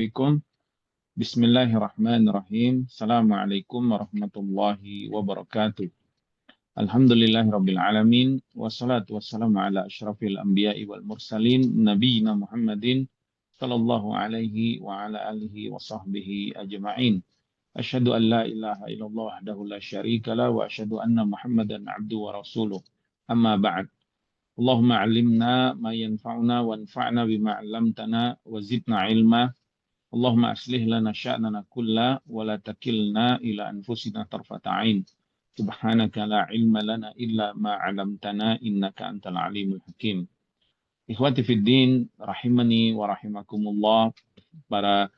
Assalamualaikum. Bismillahirrahmanirrahim. Assalamualaikum warahmatullahi wabarakatuh. Alhamdulillahirabbil alamin wassalatu wassalamu ala asyrafil anbiya'i wal mursalin nabiyina Muhammadin sallallahu alaihi wa ala alihi wa sahbihi ajma'in. Asyhadu an la ilaha illallah wahdahu la syarika la wa asyhadu anna Muhammadan abduhu wa rasuluh. Amma ba'd. Allahumma 'allimna ma yanfa'una wanfa'na bima 'allamtana wa zidna ilma. Allahumma aslih lana sya'nana kulla wa la takilna ila anfusina tarfata ain. Subhanaka la ilma lana illa ma 'allamtana innaka antal alimul hakim. Ikhwati fid din, rahimani wa rahimakumullah, para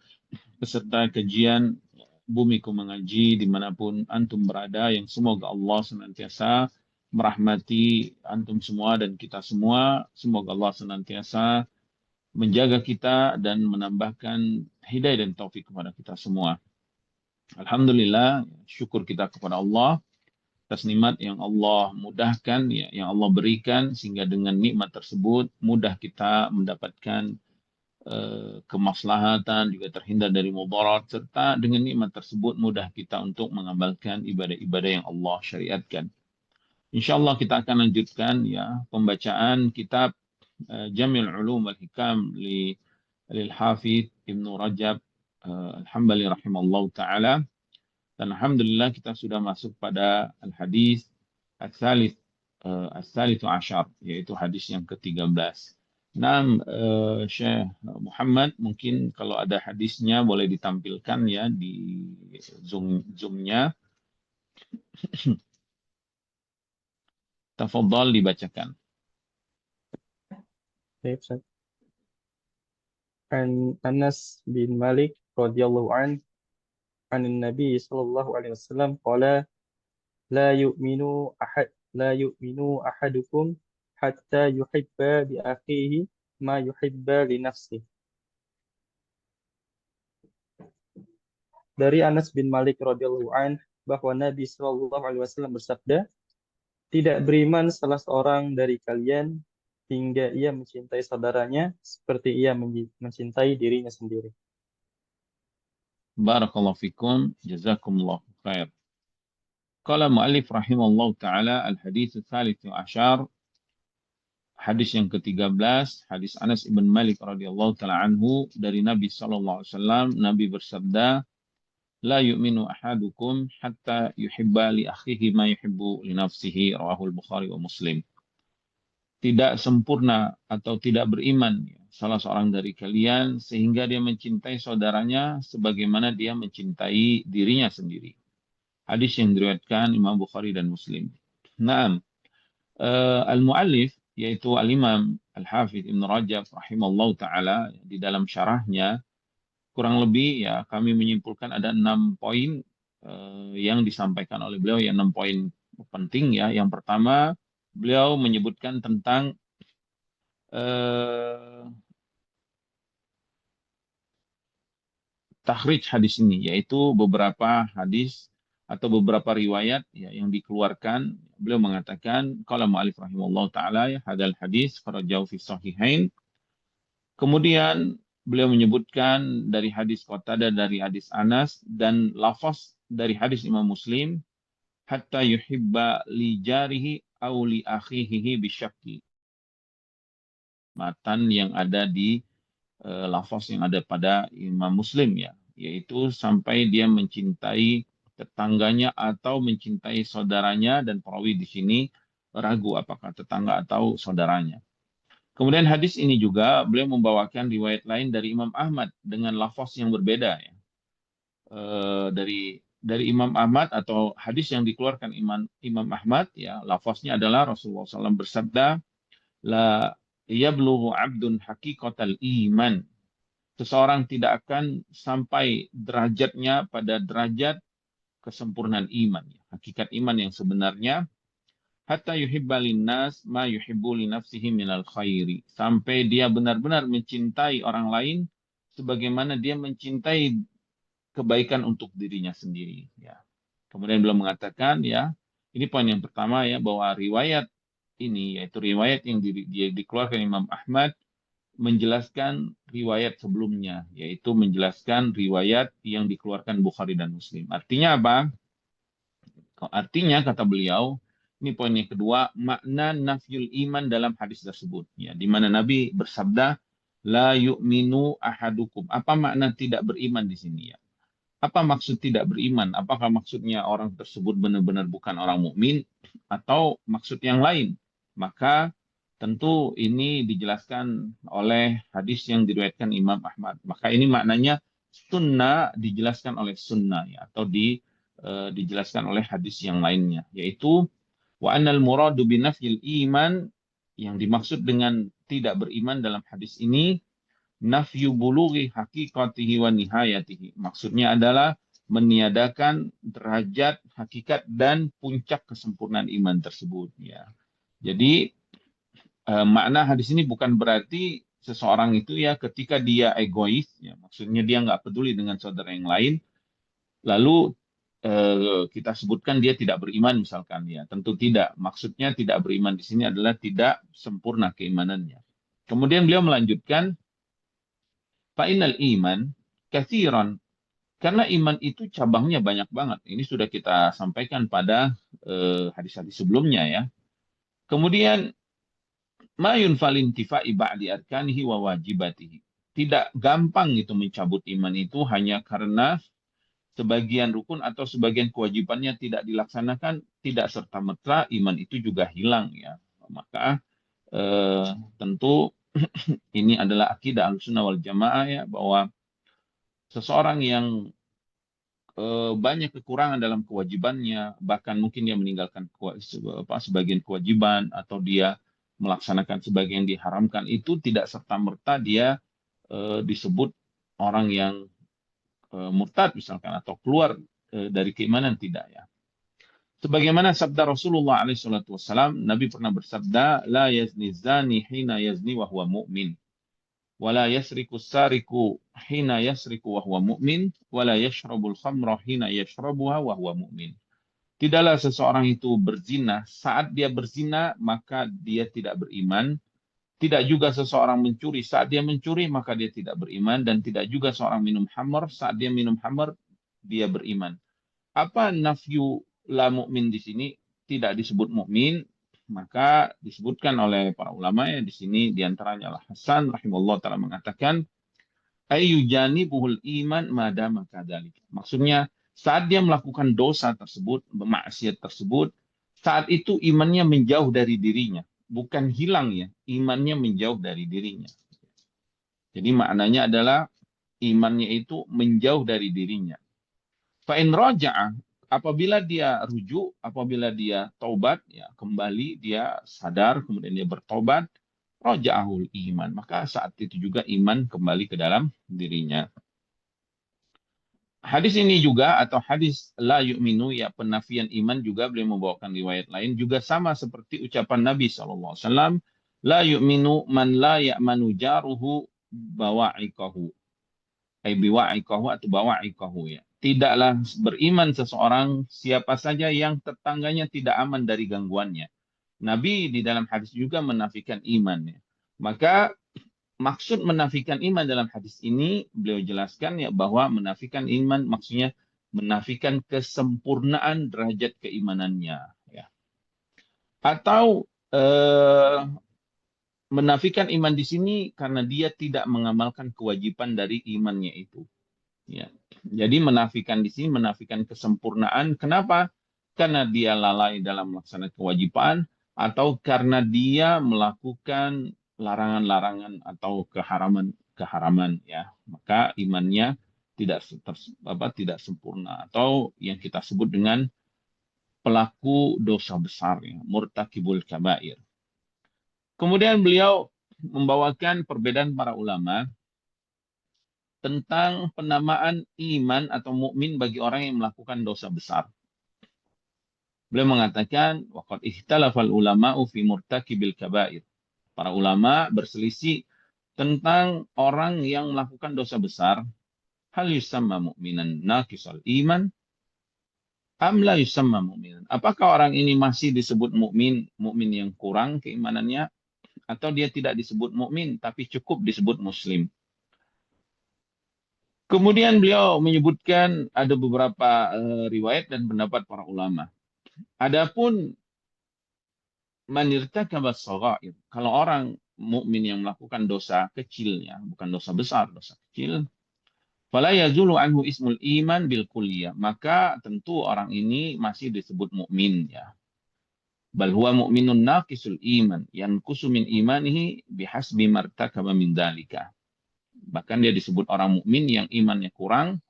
peserta kajian Bumiku Mengaji dimanapun antum berada, yang semoga Allah senantiasa merahmati antum semua dan kita semua. Semoga Allah senantiasa menjaga kita dan menambahkan hidayah dan taufik kepada kita semua. Alhamdulillah, syukur kita kepada Allah atas nikmat yang Allah mudahkan, yang Allah berikan, sehingga dengan nikmat tersebut mudah kita mendapatkan kemaslahatan, juga terhindar dari mudarat, serta dengan nikmat tersebut mudah kita untuk mengamalkan ibadah-ibadah yang Allah syariatkan. Insyaallah kita akan lanjutkan pembacaan kitab Jami'ul Ulum wal Hikam lil Hafidz Ibnu Rajab Al-Hambali rahimallahu taala. Dan alhamdulillah kita sudah masuk pada al-hadis as-salisu asyar, yaitu hadis yang ke-13. Nah, Syekh Muhammad, mungkin kalau ada hadisnya boleh ditampilkan ya di Zoom-nya. Tafadhal dibacakan. Baik, An Anas bin Malik radhiyallahu an Nabi sallallahu alaihi wasallam qala la yu'minu ahadukum hatta yuhibba li akhihi ma yuhibba li nafsihi. Dari Anas bin Malik radhiyallahu an bahwa Nabi sallallahu alaihi wasallam bersabda, tidak beriman salah seorang dari kalian hingga ia mencintai saudaranya seperti ia mencintai dirinya sendiri. Barakallahu fikum, jazakumullahu khair. Qala mu'allif rahimallahu ta'ala al-hadits ats-tsalits asyar, hadis yang ke-13, hadis Anas ibn Malik radhiyallahu ta'ala anhu dari Nabi sallallahu alaihi wasallam. Nabi bersabda, la yu'minu ahadukum hatta yuhibba li akhihi ma yuhibbu li nafsihi, rawahul Bukhari wa Muslim. Tidak sempurna atau tidak beriman salah seorang dari kalian sehingga dia mencintai saudaranya sebagaimana dia mencintai dirinya sendiri. Hadis yang diriwayatkan Imam Bukhari dan Muslim. Naam. Al-muallif yaitu Al-Imam Al-Hafidz Ibnu Rajab rahimallahu taala, di dalam syarahnya kurang lebih kami menyimpulkan ada 6 poin yang disampaikan oleh beliau, 6 poin penting ya. Yang pertama, beliau menyebutkan tentang takhrij hadis ini, yaitu beberapa hadis atau beberapa riwayat yang dikeluarkan. Beliau mengatakan, qala mu'allif rahimahullah ta'ala, hadal hadis kharajahu fi sahihain. Kemudian beliau menyebutkan dari hadis Qatadah, dari hadis Anas, dan lafaz dari hadis Imam Muslim, hatta yuhibba li jarihi aw li akhihi bisyakki. Matan yang ada di lafaz yang ada pada Imam Muslim yaitu sampai dia mencintai tetangganya atau mencintai saudaranya, dan perawi di sini ragu apakah tetangga atau saudaranya. Kemudian hadis ini juga beliau membawakan riwayat lain dari Imam Ahmad dengan lafaz yang berbeda dari Imam Ahmad, atau hadis yang dikeluarkan Imam Ahmad lafaznya adalah Rasulullah SAW bersabda, la yablughu abdun haqiqatal iman. Seseorang tidak akan sampai derajatnya pada derajat kesempurnaan iman, hakikat iman yang sebenarnya, hatta yuhibba linnas ma yuhibbu li nafsihi minal khairi, sampai dia benar-benar mencintai orang lain sebagaimana dia mencintai kebaikan untuk dirinya sendiri Kemudian beliau mengatakan ini poin yang pertama bahwa riwayat ini, yaitu riwayat yang dikeluarkan Imam Ahmad, menjelaskan riwayat sebelumnya, yaitu menjelaskan riwayat yang dikeluarkan Bukhari dan Muslim. Artinya apa? Artinya kata beliau, ini poin yang kedua, makna nafyul iman dalam hadis tersebut, ya, di mana Nabi bersabda, la yu'minu ahadukum. Apa makna tidak beriman di sini, ya? Apa maksud tidak beriman? Apakah maksudnya orang tersebut benar-benar bukan orang mukmin atau maksud yang lain? Maka tentu ini dijelaskan oleh hadis yang diriwayatkan Imam Ahmad. Maka ini maknanya sunnah dijelaskan oleh sunnah, ya, atau dijelaskan oleh hadis yang lainnya, yaitu wa annal muradu binafyil iman, yang dimaksud dengan tidak beriman dalam hadis ini nafyu bulughi haqiqatihi wa nihayatihi. Maksudnya adalah meniadakan derajat hakikat dan puncak kesempurnaan iman tersebut, ya. Jadi makna hadis ini bukan berarti seseorang itu, ya, ketika dia egois, ya, maksudnya dia nggak peduli dengan saudara yang lain, lalu kita sebutkan dia tidak beriman misalkan, ya, tentu tidak. Maksudnya tidak beriman di sini adalah tidak sempurna keimanannya. Kemudian beliau melanjutkan, fa'inal iman kathiran, karena iman itu cabangnya banyak banget. Ini sudah kita sampaikan pada hadis-hadis sebelumnya, ya. Kemudian mayun falintifa'i ba'di arkanihi wa wajibatihi. Tidak gampang itu mencabut iman itu hanya karena sebagian rukun atau sebagian kewajibannya tidak dilaksanakan, tidak serta-merta iman itu juga hilang, ya. Maka tentu ini adalah akidah Ahlussunnah wal Jamaah, ya, bahwa seseorang yang banyak kekurangan dalam kewajibannya, bahkan mungkin dia meninggalkan sebagian kewajiban atau dia melaksanakan sebagian yang diharamkan, itu tidak serta-merta dia disebut orang yang murtad misalkan atau keluar dari keimanan, tidak, ya. Sebagaimana sabda Rasulullah SAW, Nabi pernah bersabda, la yazni zani hina yazni wa huwa mu'min, wala yasriku sariku hina yasriku wa huwa mu'min, wala yashrabul khamra hina yashrabuha wa huwa mu'min. Tidaklah seseorang itu berzina saat dia berzina maka dia tidak beriman. Tidak juga seseorang mencuri saat dia mencuri maka dia tidak beriman, dan tidak juga seorang minum khamr saat dia minum khamr dia beriman. Apa nafyu la mu'min di sini? Tidak disebut mukmin, maka disebutkan oleh para ulama, ya, di sini diantaranya Al Hasan rahimahullah taala mengatakan ayyujani buhul iman madama kadzalik. Maksudnya saat dia melakukan dosa tersebut, maksiat tersebut, saat itu imannya menjauh dari dirinya, bukan hilang, ya, imannya menjauh dari dirinya. Jadi maknanya adalah imannya itu menjauh dari dirinya. Fa in raja'ah, apabila dia rujuk, apabila dia taubat, ya, kembali dia sadar, kemudian dia bertobat, raja'ahul iman, maka saat itu juga iman kembali ke dalam dirinya. Hadis ini juga, atau hadis la yu'minu, ya, penafian iman, juga beliau membawakan riwayat lain, juga sama seperti ucapan Nabi SAW, la yu'minu man la ya'manu jaruhu bawa'ikahu, biwa'ikahu atau bawa'ikahu, ya. Tidaklah beriman seseorang siapa saja yang tetangganya tidak aman dari gangguannya. Nabi di dalam hadis juga menafikan iman, ya. Maka maksud menafikan iman dalam hadis ini beliau jelaskan, ya, bahwa menafikan iman maksudnya menafikan kesempurnaan derajat keimanannya, ya. Atau menafikan iman di sini karena dia tidak mengamalkan kewajiban dari imannya itu, ya. Jadi menafikan di sini menafikan kesempurnaan. Kenapa? Karena dia lalai dalam melaksanakan kewajiban atau karena dia melakukan larangan-larangan atau keharaman-keharaman, ya. Maka imannya tidak sempurna, atau yang kita sebut dengan pelaku dosa besar, ya, murtakibul kabair. Kemudian beliau membawakan perbedaan para ulama tentang penamaan iman atau mukmin bagi orang yang melakukan dosa besar. Beliau mengatakan, waqad ihtalafal ulama'u fi murtakibil kabair. Para ulama berselisih tentang orang yang melakukan dosa besar. Hal yusamma mu'minan naqisal iman am la yusamma mu'minan. Apakah orang ini masih disebut mukmin, mukmin yang kurang keimanannya, atau dia tidak disebut mukmin tapi cukup disebut muslim. Kemudian beliau menyebutkan ada beberapa riwayat dan pendapat para ulama. Adapun man irtakaba shaghair, kalau orang mukmin yang melakukan dosa kecil ya, bukan dosa besar, dosa kecil, fala yazulu anhu ismul iman bil kulliyah, maka tentu orang ini masih disebut mukmin ya. Bal huwa mu'minun naqisul iman, yanqusu min imanihi bihasbi martakaba min dzalika. Bahkan dia disebut orang mukmin yang imannya kurang,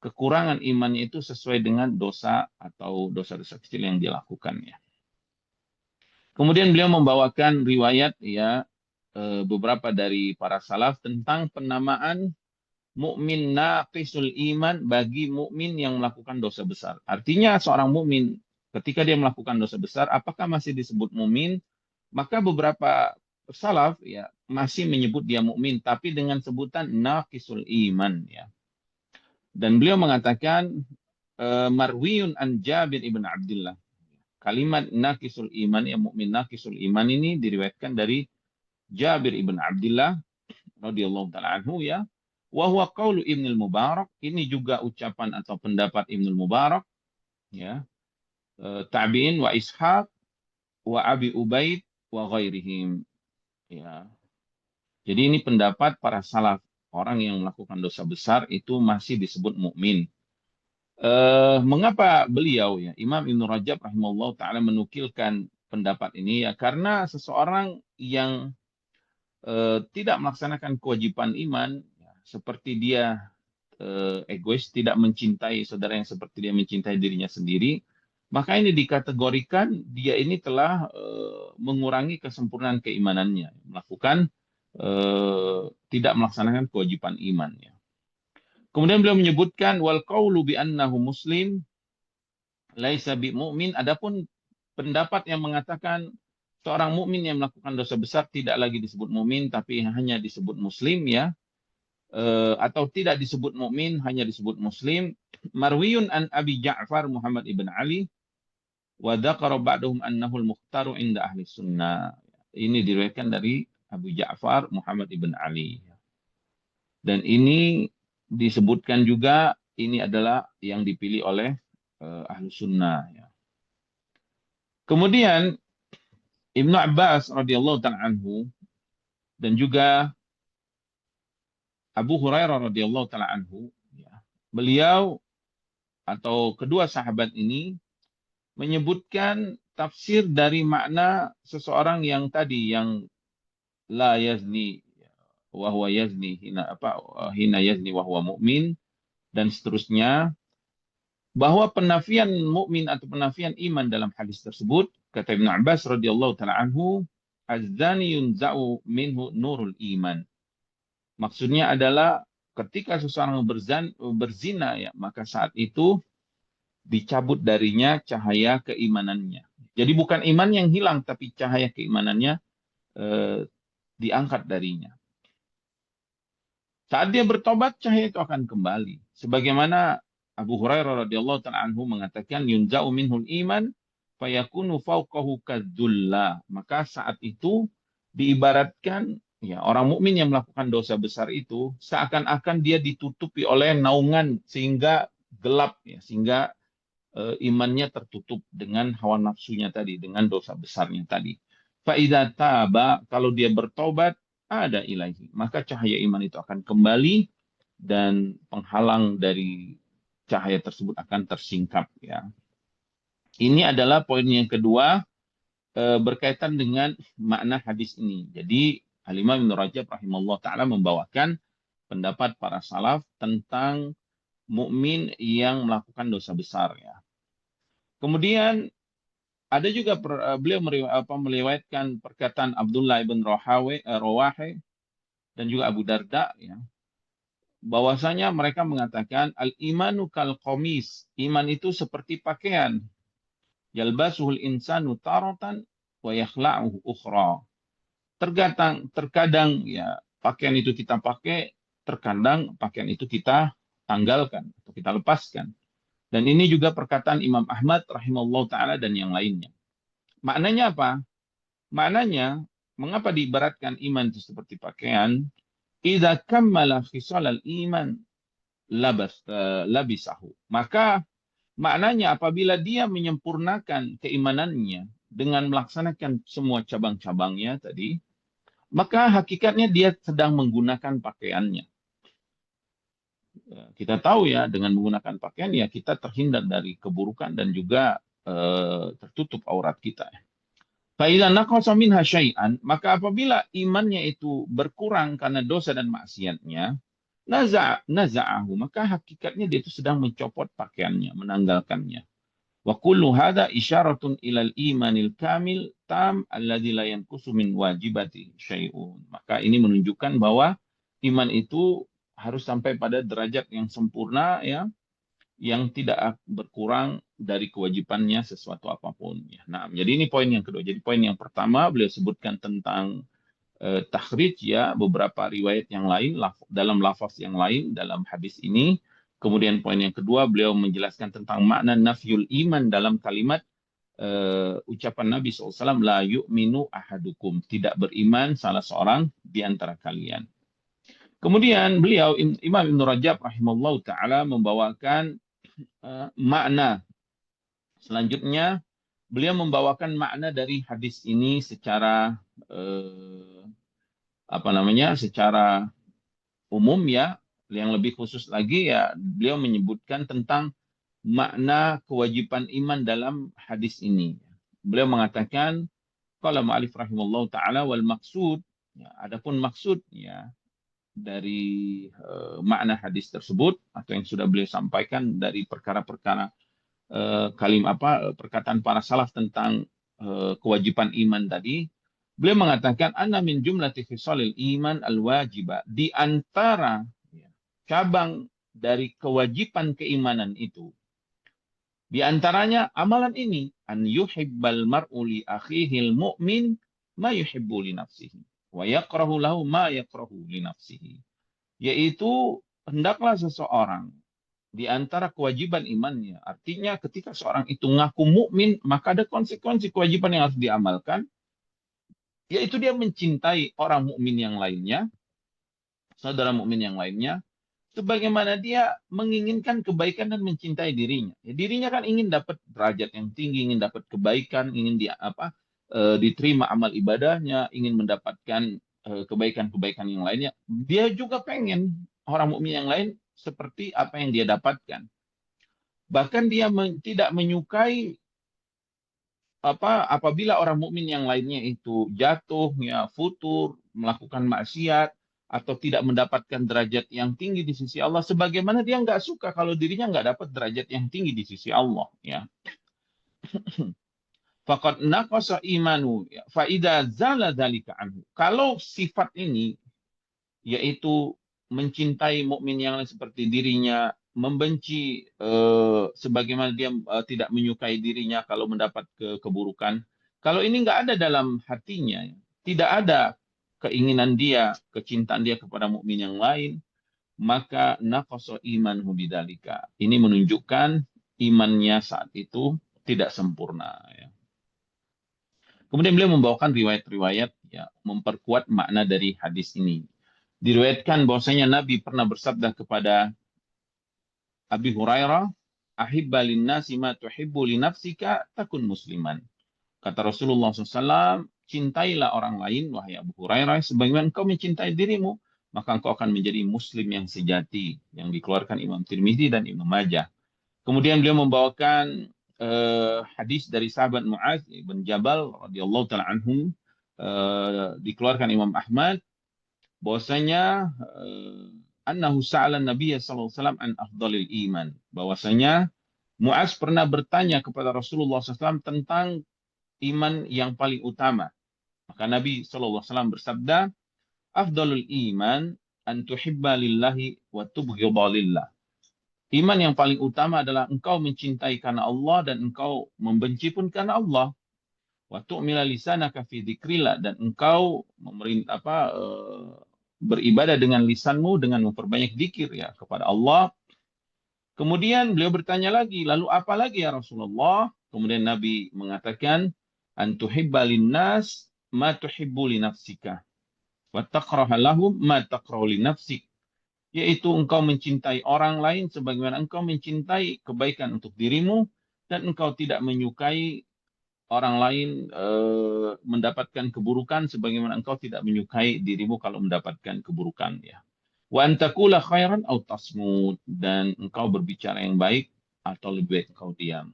kekurangan imannya itu sesuai dengan dosa atau dosa-dosa kecil yang dia lakukan ya. Kemudian beliau membawakan riwayat ya beberapa dari para salaf tentang penamaan mukmin naqisul iman bagi mukmin yang melakukan dosa besar. Artinya seorang mukmin ketika dia melakukan dosa besar apakah masih disebut mukmin? Maka beberapa salaf ya masih menyebut dia mukmin tapi dengan sebutan naqisul iman ya. Dan beliau mengatakan marwiyun an Jabir ibn Abdullah. Kalimat naqisul iman ya mukmin naqisul iman ini diriwayatkan dari Jabir ibn Abdullah radhiyallahu taala anhu ya. Wa huwa qaulu Ibnul Mubarak, ini juga ucapan atau pendapat Ibnul Mubarak ya. Tabi'in wa Ishaq wa Abi Ubaid wa ghairihim ya. Jadi ini pendapat para salaf, orang yang melakukan dosa besar itu masih disebut mukmin. Mengapa beliau ya Imam Ibnu Rajab rahimahullah taala menukilkan pendapat ini ya karena seseorang yang tidak melaksanakan kewajiban iman ya, seperti dia egois, tidak mencintai saudara yang seperti dia mencintai dirinya sendiri, maka ini dikategorikan dia ini telah mengurangi kesempurnaan keimanannya, melakukan tidak melaksanakan kewajiban imannya. Kemudian beliau menyebutkan wal qaulu bi annahu muslim laisa bi mu'min, adapun pendapat yang mengatakan seorang mukmin yang melakukan dosa besar tidak lagi disebut mukmin tapi hanya disebut muslim ya, atau tidak disebut mukmin hanya disebut muslim, marwiyun an Abi Ja'far Muhammad ibn Ali wa dzakara ba'dahum annahu al-mukhtaru inda ahli sunnah. Ini diriwayatkan dari Abu Ja'far Muhammad ibn Ali. Dan ini disebutkan juga ini adalah yang dipilih oleh ahli sunnah ya. Kemudian Ibnu Abbas radhiyallahu ta'ala anhu dan juga Abu Hurairah radhiyallahu ta'ala anhu ya, beliau atau kedua sahabat ini menyebutkan tafsir dari makna seseorang yang tadi yang la yazni wa huwa yazni hina yazni wa huwa mu'min dan seterusnya, bahwa penafian mukmin atau penafian iman dalam hadis tersebut kata Ibnu Abbas radhiyallahu taala anhu az-zani yunza'u minhu nurul iman. Maksudnya adalah ketika seseorang berzina ya maka saat itu dicabut darinya cahaya keimanannya. Jadi bukan iman yang hilang tapi cahaya keimanannya diangkat darinya. Saat dia bertobat, cahaya itu akan kembali. Sebagaimana Abu Hurairah radhiyallahu ta'ala anhu mengatakan, yunza'u minhul iman, fayakunu fauqahu kadzulla. Maka saat itu diibaratkan, ya orang mukmin yang melakukan dosa besar itu, seakan-akan dia ditutupi oleh naungan, sehingga gelap, ya, sehingga imannya tertutup dengan hawa nafsunya tadi, dengan dosa besarnya tadi. Fa'idha taba, kalau dia bertobat, ada ilahi, maka cahaya iman itu akan kembali dan penghalang dari cahaya tersebut akan tersingkap ya. Ini adalah poin yang kedua berkaitan dengan makna hadis ini. Jadi Al-Imam Ibnu Rajab rahimahullah taala membawakan pendapat para salaf tentang mukmin yang melakukan dosa besar ya. Kemudian ada juga beliau meriwayatkan perkataan Abdullah ibn Rawahe dan juga Abu Darda ya, bahwasanya mereka mengatakan al-imanu kal qamis, iman itu seperti pakaian, yalbasuhul insanu taratan wa yakhla'uhu ukhra. Terkadang ya pakaian itu kita pakai, terkadang pakaian itu kita tanggalkan atau kita lepaskan. Dan ini juga perkataan Imam Ahmad rahimahullah ta'ala dan yang lainnya. Maknanya apa? Maknanya Mengapa diibaratkan iman itu seperti pakaian? Idza kammala khisalal iman labisahu. Maka maknanya apabila dia menyempurnakan keimanannya dengan melaksanakan semua cabang-cabangnya tadi, maka hakikatnya dia sedang menggunakan pakaiannya. Kita tahu ya, dengan menggunakan pakaian ya kita terhindar dari keburukan dan juga tertutup aurat kita. Fa'idza naqasa minha syai'an, maka apabila imannya itu berkurang karena dosa dan maksiatnya, naza'ahu, maka hakikatnya dia itu sedang mencopot pakaiannya, menanggalkannya. Wa kullu hadza isyaratun ilal imanil kamil tam alladzi la yanqusu min wajibati syai'un. Maka ini menunjukkan bahwa iman itu harus sampai pada derajat yang sempurna ya, yang tidak berkurang dari kewajibannya sesuatu apapun ya. Nah, jadi ini poin yang kedua. Jadi poin yang pertama beliau sebutkan tentang takhrij ya, beberapa riwayat yang lain dalam lafaz yang lain dalam hadis ini. Kemudian poin yang kedua beliau menjelaskan tentang makna nafyul iman dalam kalimat ucapan Nabi SAW, la yu'minu ahadukum, tidak beriman salah seorang di antara kalian. Kemudian beliau Imam Ibn Rajab rahimahullah taala membawakan makna selanjutnya. Beliau membawakan makna dari hadis ini secara secara umum ya, yang lebih khusus lagi ya beliau menyebutkan tentang makna kewajiban iman dalam hadis ini. Beliau mengatakan qala ma'alif rahimallahu taala wal maksud, ya, adapun maksud ya dari makna hadis tersebut atau yang sudah beliau sampaikan dari perkara-perkara perkataan para salaf tentang kewajiban iman tadi. Beliau mengatakan anna min jumlati khisalil iman al-wajibah, di antara cabang dari kewajiban keimanan itu, di antaranya amalan ini, an yuhibbal mar'u li akhihil mu'min ma yuhibbu li nafsihi wa yakrahu lahu ma yakrahu li nafsihi. Yaitu hendaklah seseorang di antara kewajiban imannya. Artinya ketika seorang itu ngaku mukmin, maka ada konsekuensi kewajiban yang harus diamalkan, yaitu dia mencintai orang mukmin yang lainnya, saudara mukmin yang lainnya, sebagaimana dia menginginkan kebaikan dan mencintai dirinya. Ya, dirinya kan ingin dapat derajat yang tinggi, ingin dapat kebaikan, ingin diterima amal ibadahnya, ingin mendapatkan kebaikan-kebaikan yang lainnya. Dia juga pengen orang mukmin yang lain seperti apa yang dia dapatkan. Bahkan dia tidak menyukai apabila orang mukmin yang lainnya itu jatuh, ya, futur, melakukan maksiat, atau tidak mendapatkan derajat yang tinggi di sisi Allah, sebagaimana dia nggak suka kalau dirinya nggak dapat derajat yang tinggi di sisi Allah. Ya. Faqad naqasa imanu fa idza zala dzalika anhu. Kalau sifat ini yaitu mencintai mukmin yang lain seperti dirinya, membenci sebagaimana dia tidak menyukai dirinya kalau mendapat keburukan. Kalau ini nggak ada dalam hatinya, tidak ada keinginan dia, kecintaan dia kepada mukmin yang lain, maka naqasa imanhu bidzalika. Ini menunjukkan imannya saat itu tidak sempurna. Ya. Kemudian beliau membawakan riwayat-riwayat ya, memperkuat makna dari hadis ini. Diriwayatkan bahwasanya Nabi pernah bersabda kepada Abi Hurairah, ahibba linnasi ma tuhibbu li nafsika takun musliman. Kata Rasulullah SAW, cintailah orang lain, wahai Abu Hurairah, sebagaimana engkau mencintai dirimu, maka engkau akan menjadi muslim yang sejati, yang dikeluarkan Imam Tirmidzi dan Ibnu Majah. Kemudian beliau membawakan hadis dari sahabat Mu'adz bin Jabal radhiyallahu taala anhum, dikeluarkan Imam Ahmad, bahwasanya annahu sa'ala Nabi sallallahu alaihi wasallam an afdalil iman, bahwasanya Mu'adz pernah bertanya kepada Rasulullah SAW tentang iman yang paling utama. Maka Nabi sallallahu alaihi wasallam bersabda, afdalul iman an tuhibba lillahi wa tubghidha lillah. Iman yang paling utama adalah engkau mencintai karena Allah dan engkau membenci pun karena Allah. Wa tu'mila lisanaka fi dzikrillah, dan engkau beribadah dengan lisanmu dengan memperbanyak zikir ya kepada Allah. Kemudian beliau bertanya lagi, lalu apa lagi ya Rasulullah? Kemudian Nabi mengatakan, an tuhibba linnas ma tuhibbu li nafsika wa takraha lahum ma takrahu li nafsik, yaitu engkau mencintai orang lain sebagaimana engkau mencintai kebaikan untuk dirimu, dan engkau tidak menyukai orang lain mendapatkan keburukan sebagaimana engkau tidak menyukai dirimu kalau mendapatkan keburukan, ya. Wa antakula khairan aw tasmut, dan engkau berbicara yang baik atau lebih baik engkau diam.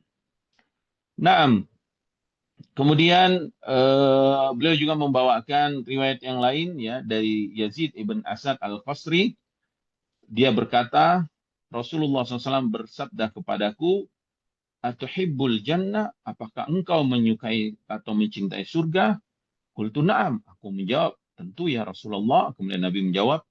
Naam. Kemudian beliau juga membawakan riwayat yang lain, ya, dari Yazid ibn Asad al-Qasri. Dia berkata, Rasulullah SAW bersabda kepadaku, atuhibbul jannah, apakah engkau menyukai atau mencintai surga? Qultu na'am, aku menjawab, tentu ya Rasulullah. Kemudian Nabi menjawab,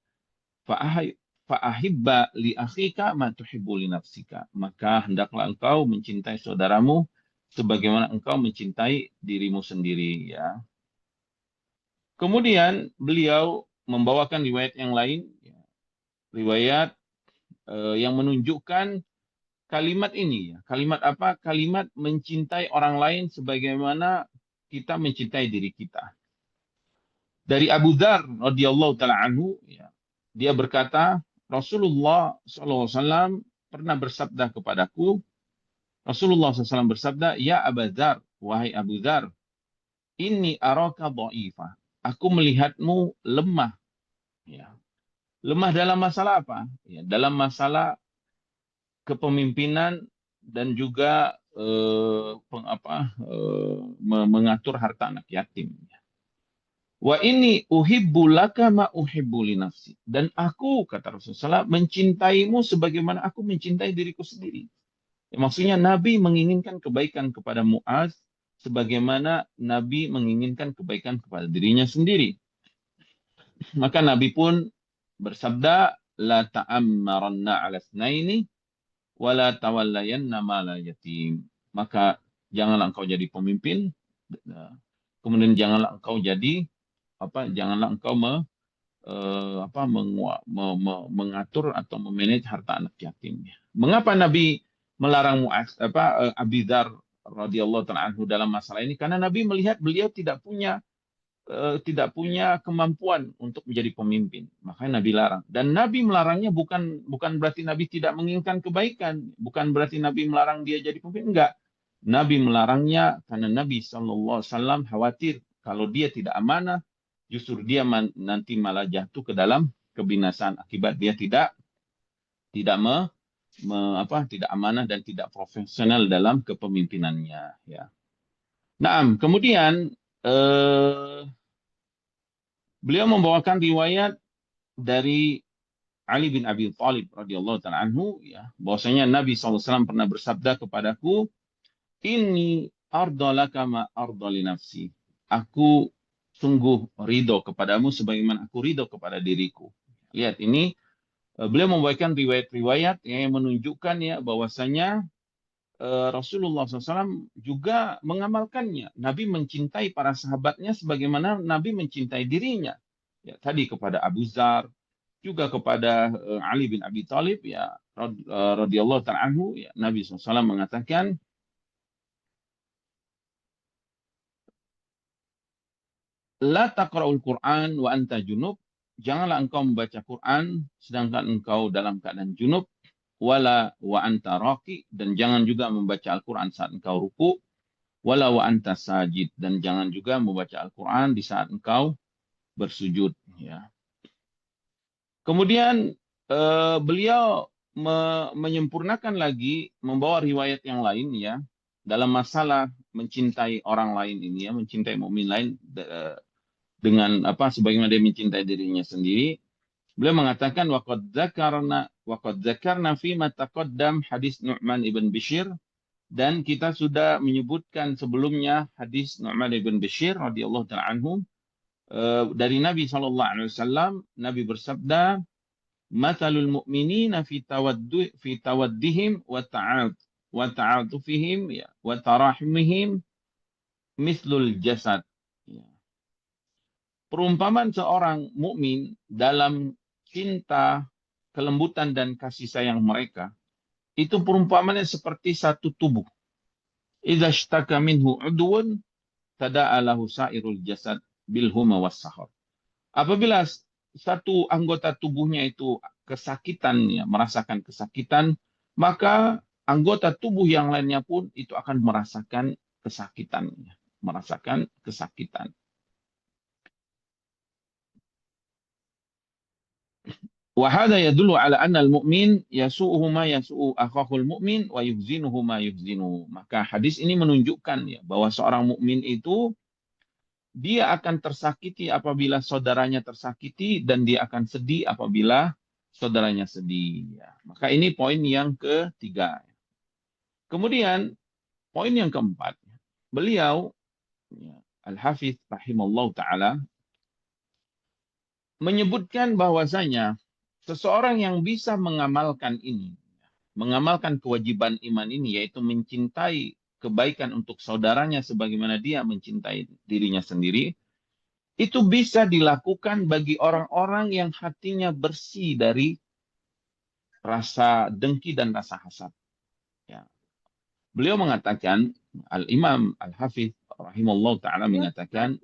fa'ahibba li akhika ma tuhibbu li nafsika, maka hendaklah engkau mencintai saudaramu sebagaimana engkau mencintai dirimu sendiri, ya. Kemudian beliau membawakan riwayat yang lain, ya, riwayat yang menunjukkan kalimat ini, ya. Kalimat apa? Kalimat mencintai orang lain sebagaimana kita mencintai diri kita. Dari Abu Dzar radhiyallahu taala anhu, ya, dia berkata, Rasulullah SAW pernah bersabda kepadaku, Rasulullah SAW bersabda, ya Abu Dzar, wahai Abu Dzar, inni araka dha'ifah, aku melihatmu lemah, ya. Lemah dalam masalah apa? Ya, dalam masalah kepemimpinan dan juga mengatur harta anak yatim. Wa ini uhibbu laka ma uhibbu li nafsi. Dan aku, kata Rasulullah, mencintaimu sebagaimana aku mencintai diriku sendiri. Ya, maksudnya Nabi menginginkan kebaikan kepada Muaz sebagaimana Nabi menginginkan kebaikan kepada dirinya sendiri. Maka Nabi pun bersabda, la ta'ammaranna 'ala tsnaini wa la tawallayanna ma la yatim. Maka janganlah engkau jadi pemimpin, kemudian janganlah engkau jadi janganlah engkau mengatur atau memanage harta anak yatim. Mengapa Nabi melarang Abi Dzar radhiyallahu taala anhu dalam masalah ini? Karena Nabi melihat beliau tidak punya kemampuan untuk menjadi pemimpin. Makanya Nabi larang. Dan Nabi melarangnya bukan berarti Nabi tidak menginginkan kebaikan, bukan berarti Nabi melarang dia jadi pemimpin, enggak. Nabi melarangnya karena Nabi SAW khawatir kalau dia tidak amanah, justru dia nanti malah jatuh ke dalam kebinasaan akibat dia tidak amanah dan tidak profesional dalam kepemimpinannya, ya. Nah, kemudian beliau membawakan riwayat dari Ali bin Abi Thalib radhiyallahu taala anhu, ya, bahwasanya Nabi SAW pernah bersabda kepadaku, ini ardalaka ma ardali nafsi. Aku sungguh ridho kepadamu sebagaimana aku ridho kepada diriku. Lihat ini, beliau membawakan riwayat-riwayat yang menunjukkan, ya, bahwasanya Rasulullah SAW juga mengamalkannya. Nabi mencintai para sahabatnya sebagaimana Nabi mencintai dirinya. Ya, tadi kepada Abu Dzar, juga kepada Ali bin Abi Thalib, ya, radhiyallahu ta'ala anhu, ya, Nabi SAW mengatakan, la taqra'ul Qur'an wa anta junub, janganlah engkau membaca Quran sedangkan engkau dalam keadaan junub, wala wa anta raqi, dan jangan juga membaca Al-Quran saat engkau ruku, wala wa anta sajid, dan jangan juga membaca Al-Quran di saat engkau bersujud, ya. Kemudian beliau menyempurnakan lagi, membawa riwayat yang lain, ya, dalam masalah mencintai orang lain ini, ya, mencintai mukmin lain dengan sebagaimana dia mencintai dirinya sendiri. Beliau mengatakan waqad dzakarna fi ma taqaddam hadis Nu'man ibn Bashir, dan kita sudah menyebutkan sebelumnya hadis Nu'man ibn Bashir radhiyallahu ta'ala anhum dari Nabi SAW. Nabi bersabda, mathalul mu'minina fi tawaddihim wa ta'atufihim wa tarahumihim mislul jasad. Perumpamaan seorang mukmin dalam cinta, kelembutan dan kasih sayang mereka itu perumpamannya seperti satu tubuh. Idza ishtaka minhu udwun tada'a lahu sa'irul jasad bil huma was sahar. Apabila satu anggota tubuhnya itu kesakitan, ya, merasakan kesakitan, maka anggota tubuh yang lainnya pun itu akan merasakan kesakitan, ya, merasakan kesakitan. Wahada yadullu ala anna al-mu'min yasu'uhu ma yasu'u akhahul mu'min wa yuhzinuhu ma yuhzinuhu. Maka hadis ini menunjukkan, ya, bahwa seorang mukmin itu dia akan tersakiti apabila saudaranya tersakiti dan dia akan sedih apabila saudaranya sedih. Ya. Maka ini poin yang ketiga. Kemudian poin yang keempat, beliau, ya, Al-Hafidz rahimallahu taala menyebutkan bahwasanya seseorang yang bisa mengamalkan ini, mengamalkan kewajiban iman ini, yaitu mencintai kebaikan untuk saudaranya sebagaimana dia mencintai dirinya sendiri, itu bisa dilakukan bagi orang-orang yang hatinya bersih dari rasa dengki dan rasa hasad. Ya. Beliau mengatakan, Al-Imam Al-Hafidz rahimahullah ta'ala mengatakan,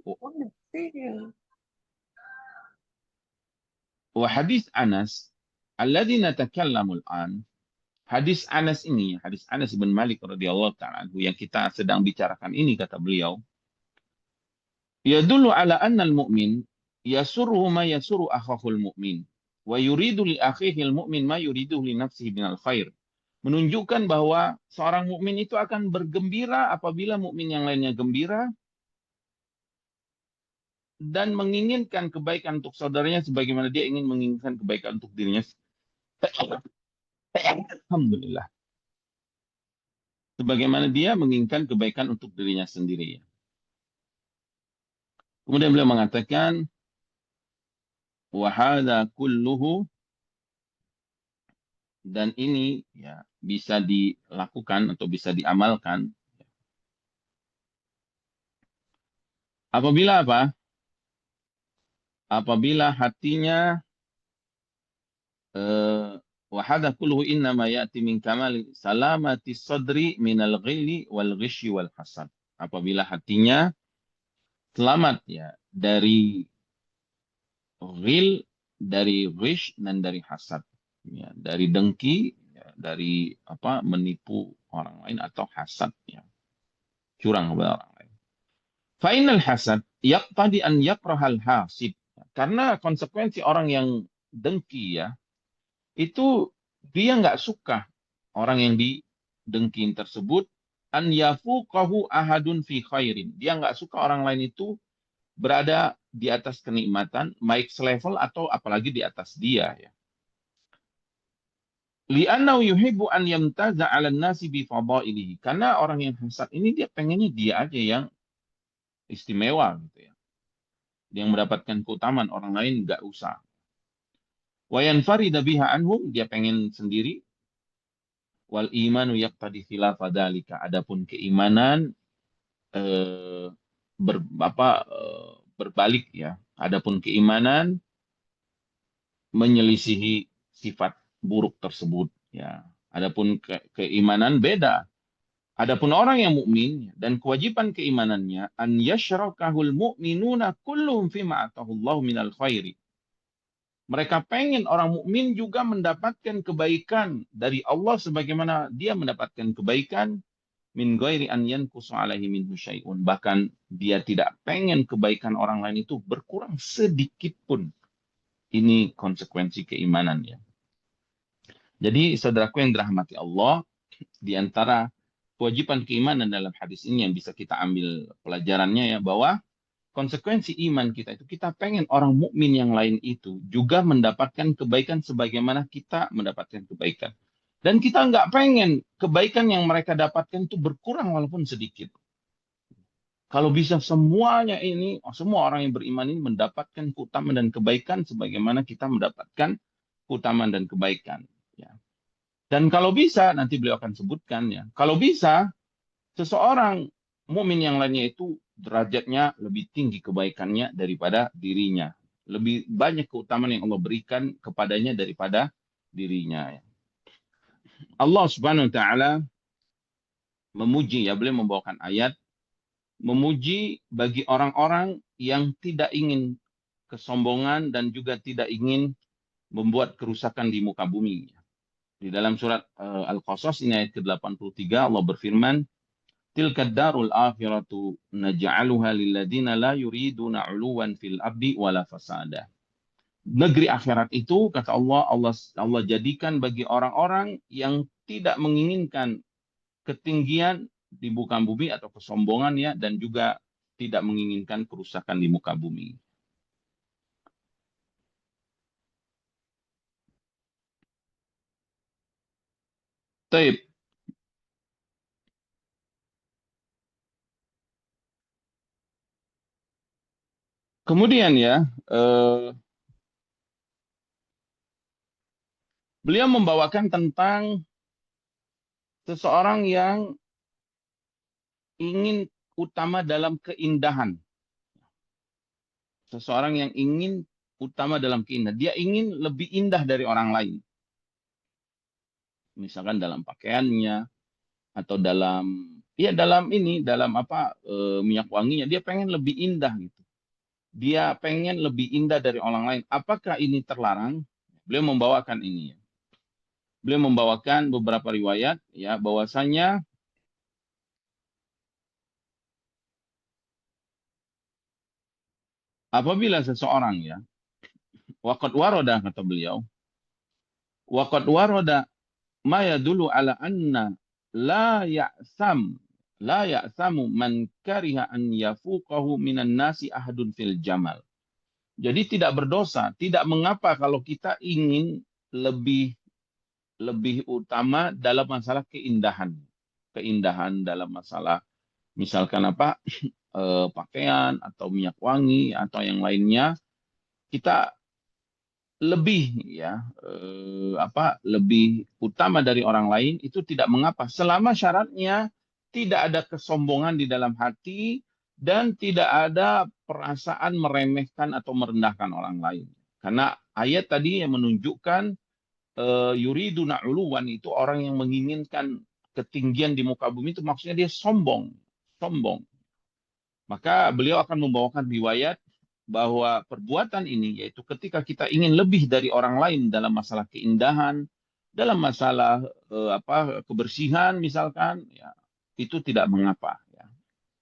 wa hadis Anas alladzi natakallamu al-an, hadis Anas ini, hadis Anas bin Malik radhiyallahu ta'ala anhu yang kita sedang bicarakan ini, kata beliau, yadullu ala anna al-mu'min yasurruhu ma yasurru akhahul mu'min wa yuridu li akhihi al-mu'min ma yuridu li nafsihi minal khair. Menunjukkan bahwa seorang mukmin itu akan bergembira apabila mukmin yang lainnya gembira dan menginginkan kebaikan untuk saudaranya sebagaimana dia ingin menginginkan kebaikan untuk dirinya. Alhamdulillah. Sebagaimana dia menginginkan kebaikan untuk dirinya sendiri. Kemudian beliau mengatakan, wa hadza kulluhu, dan ini, ya, bisa dilakukan atau bisa diamalkan apabila apa? Apabila hatinya wa hadza kulluhu innama ya'ti min kamali salamati sadri minal ghilli wal ghishi wal hasad. Apabila hatinya selamat, ya, dari ghil, dari ghish, dan dari hasad, ya, dari dengki, ya, dari menipu orang lain atau hasad, ya, curang kepada orang lain. Fa innal hasad yaqtadi an yakrahal hasid. Karena konsekuensi orang yang dengki, ya, itu dia nggak suka orang yang didengkin tersebut, an yafuqahu ahadun fi khairin. Dia nggak suka orang lain itu berada di atas kenikmatan, baik selevel atau apalagi di atas dia, ya. Li'annahu yuhibbu an yamtaza 'ala an-nasi bi fadailihi. Karena orang yang hasad ini dia pengennya dia aja yang istimewa, gitu, ya. Dia yang mendapatkan keutamaan, orang lain nggak usah. Wa yanfarida biha anhum, dia pengen sendiri. Wal imanu yaqtadi khilafa dzalika. Adapun keimanan berbalik, ya. Adapun keimanan menyelisihi sifat buruk tersebut, ya. Adapun keimanan beda. Adapun orang yang mukmin dan kewajiban keimanannya an yashrakahul mu'minuna kulluhum fima atahullahu minal khairi. Mereka pengen orang mukmin juga mendapatkan kebaikan dari Allah sebagaimana dia mendapatkan kebaikan, min ghairi an yanqusu alaihi minhu syai'un. Bahkan dia tidak pengen kebaikan orang lain itu berkurang sedikit pun. Ini konsekuensi keimanan, ya. Jadi saudaraku yang dirahmati Allah, di antara kewajiban keimanan dalam hadis ini yang bisa kita ambil pelajarannya, ya, bahwa konsekuensi iman kita itu kita pengen orang mukmin yang lain itu juga mendapatkan kebaikan sebagaimana kita mendapatkan kebaikan. Dan kita nggak pengen kebaikan yang mereka dapatkan itu berkurang walaupun sedikit. Kalau bisa semuanya ini, semua orang yang beriman ini mendapatkan keutamaan dan kebaikan sebagaimana kita mendapatkan keutamaan dan kebaikan, ya. Dan kalau bisa, nanti beliau akan sebutkan, ya, kalau bisa seseorang mukmin yang lainnya itu derajatnya lebih tinggi kebaikannya daripada dirinya. Lebih banyak keutamaan yang Allah berikan kepadanya daripada dirinya, ya. Allah Subhanahu wa taala memuji, ya, beliau membawakan ayat memuji bagi orang-orang yang tidak ingin kesombongan dan juga tidak ingin membuat kerusakan di muka bumi. Di dalam surat Al-Qasas ini ayat ke-83 Allah berfirman, "Tilka darul akhiratu naj'aluha lilladzina la yuriduna 'uluwan fil ardi wala fasada." Negeri akhirat itu kata Allah jadikan bagi orang-orang yang tidak menginginkan ketinggian di muka bumi atau kesombongan ya, dan juga tidak menginginkan kerusakan di muka bumi. Taib. Kemudian ya, beliau membawakan tentang seseorang yang ingin utama dalam keindahan. Seseorang yang ingin utama dalam keindahan. Dia ingin lebih indah dari orang lain. Misalkan dalam pakaiannya atau dalam minyak wanginya, dia pengen lebih indah gitu. Dia pengen lebih indah dari orang lain. Apakah ini terlarang? Beliau membawakan ini ya. Beliau membawakan beberapa riwayat ya, bahwasanya apabila seseorang ya, waqad waroda kata beliau, waqad waroda ma yadullu ala anna la ya'sam la ya'samu man kariha an yafuqahu minan nasi ahadun fil jamal. Jadi tidak berdosa, tidak mengapa kalau kita ingin lebih lebih utama dalam masalah keindahan. Keindahan dalam masalah misalkan pakaian atau minyak wangi atau yang lainnya, kita lebih lebih utama dari orang lain itu tidak mengapa selama syaratnya tidak ada kesombongan di dalam hati dan tidak ada perasaan meremehkan atau merendahkan orang lain. Karena ayat tadi yang menunjukkan yuriduna uluwan itu orang yang menginginkan ketinggian di muka bumi, itu maksudnya dia sombong. Sombong. Maka beliau akan membawakan riwayat bahwa perbuatan ini, yaitu ketika kita ingin lebih dari orang lain dalam masalah keindahan, dalam masalah kebersihan misalkan, ya, itu tidak mengapa. Ya.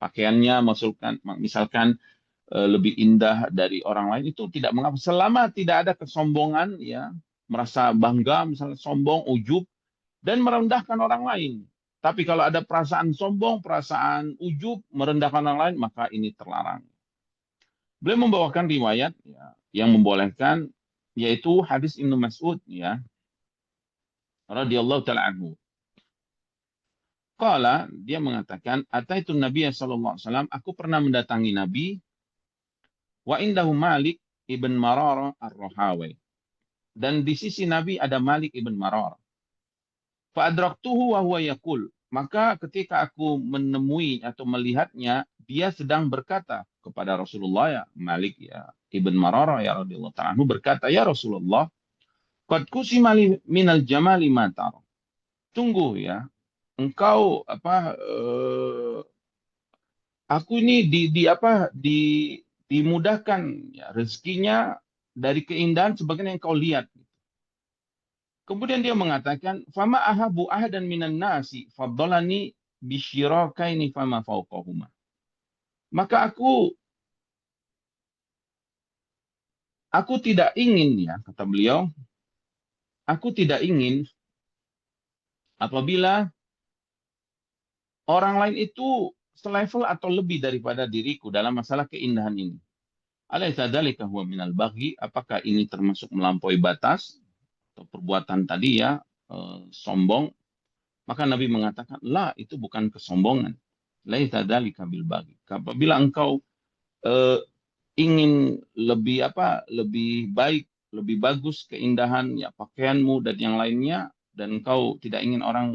Pakaiannya misalkan lebih indah dari orang lain, itu tidak mengapa. Selama tidak ada kesombongan, ya, merasa bangga, misalnya sombong, ujub, dan merendahkan orang lain. Tapi kalau ada perasaan sombong, perasaan ujub, merendahkan orang lain, maka ini terlarang. Beliau membawakan riwayat ya, yang membolehkan, yaitu hadis Ibnu Mas'ud ya, radhiyallahu taala anhu. Qala, dia mengatakan, ataitu Nabi sallallahu alaihi wasallam, aku pernah mendatangi Nabi, wa indahu Malik ibn Mararah ar-Rahawi. Dan di sisi Nabi ada Malik ibn Mararah. Fa adraktuhu wa huwa yaqul. Maka ketika aku menemui atau melihatnya, dia sedang berkata kepada Rasulullah ya, Malik ya Ibn Mararah ya radhiyallahu ta'ala anhu berkata, ya Rasulullah, qad kusima minal jamali ma tara. Tunggu ya, engkau aku ini dimudahkan ya, rezekinya dari keindahan sebagaimana yang kau lihat. Kemudian dia mengatakan, fama ahabu ahadan minan nasi faddalani bisyirakaini fama fauqahuma. Maka aku tidak ingin ya, kata beliau, aku tidak ingin apabila orang lain itu selevel atau lebih daripada diriku dalam masalah keindahan ini. Alaysa dzalika huwa minal baghi? Apakah ini termasuk melampaui batas atau perbuatan tadi ya, sombong? Maka Nabi mengatakan, la, itu bukan kesombongan. Laisa dzalika bil baghi. Apabila engkau ingin lebih baik, lebih bagus keindahan ya pakaianmu dan yang lainnya, dan engkau tidak ingin orang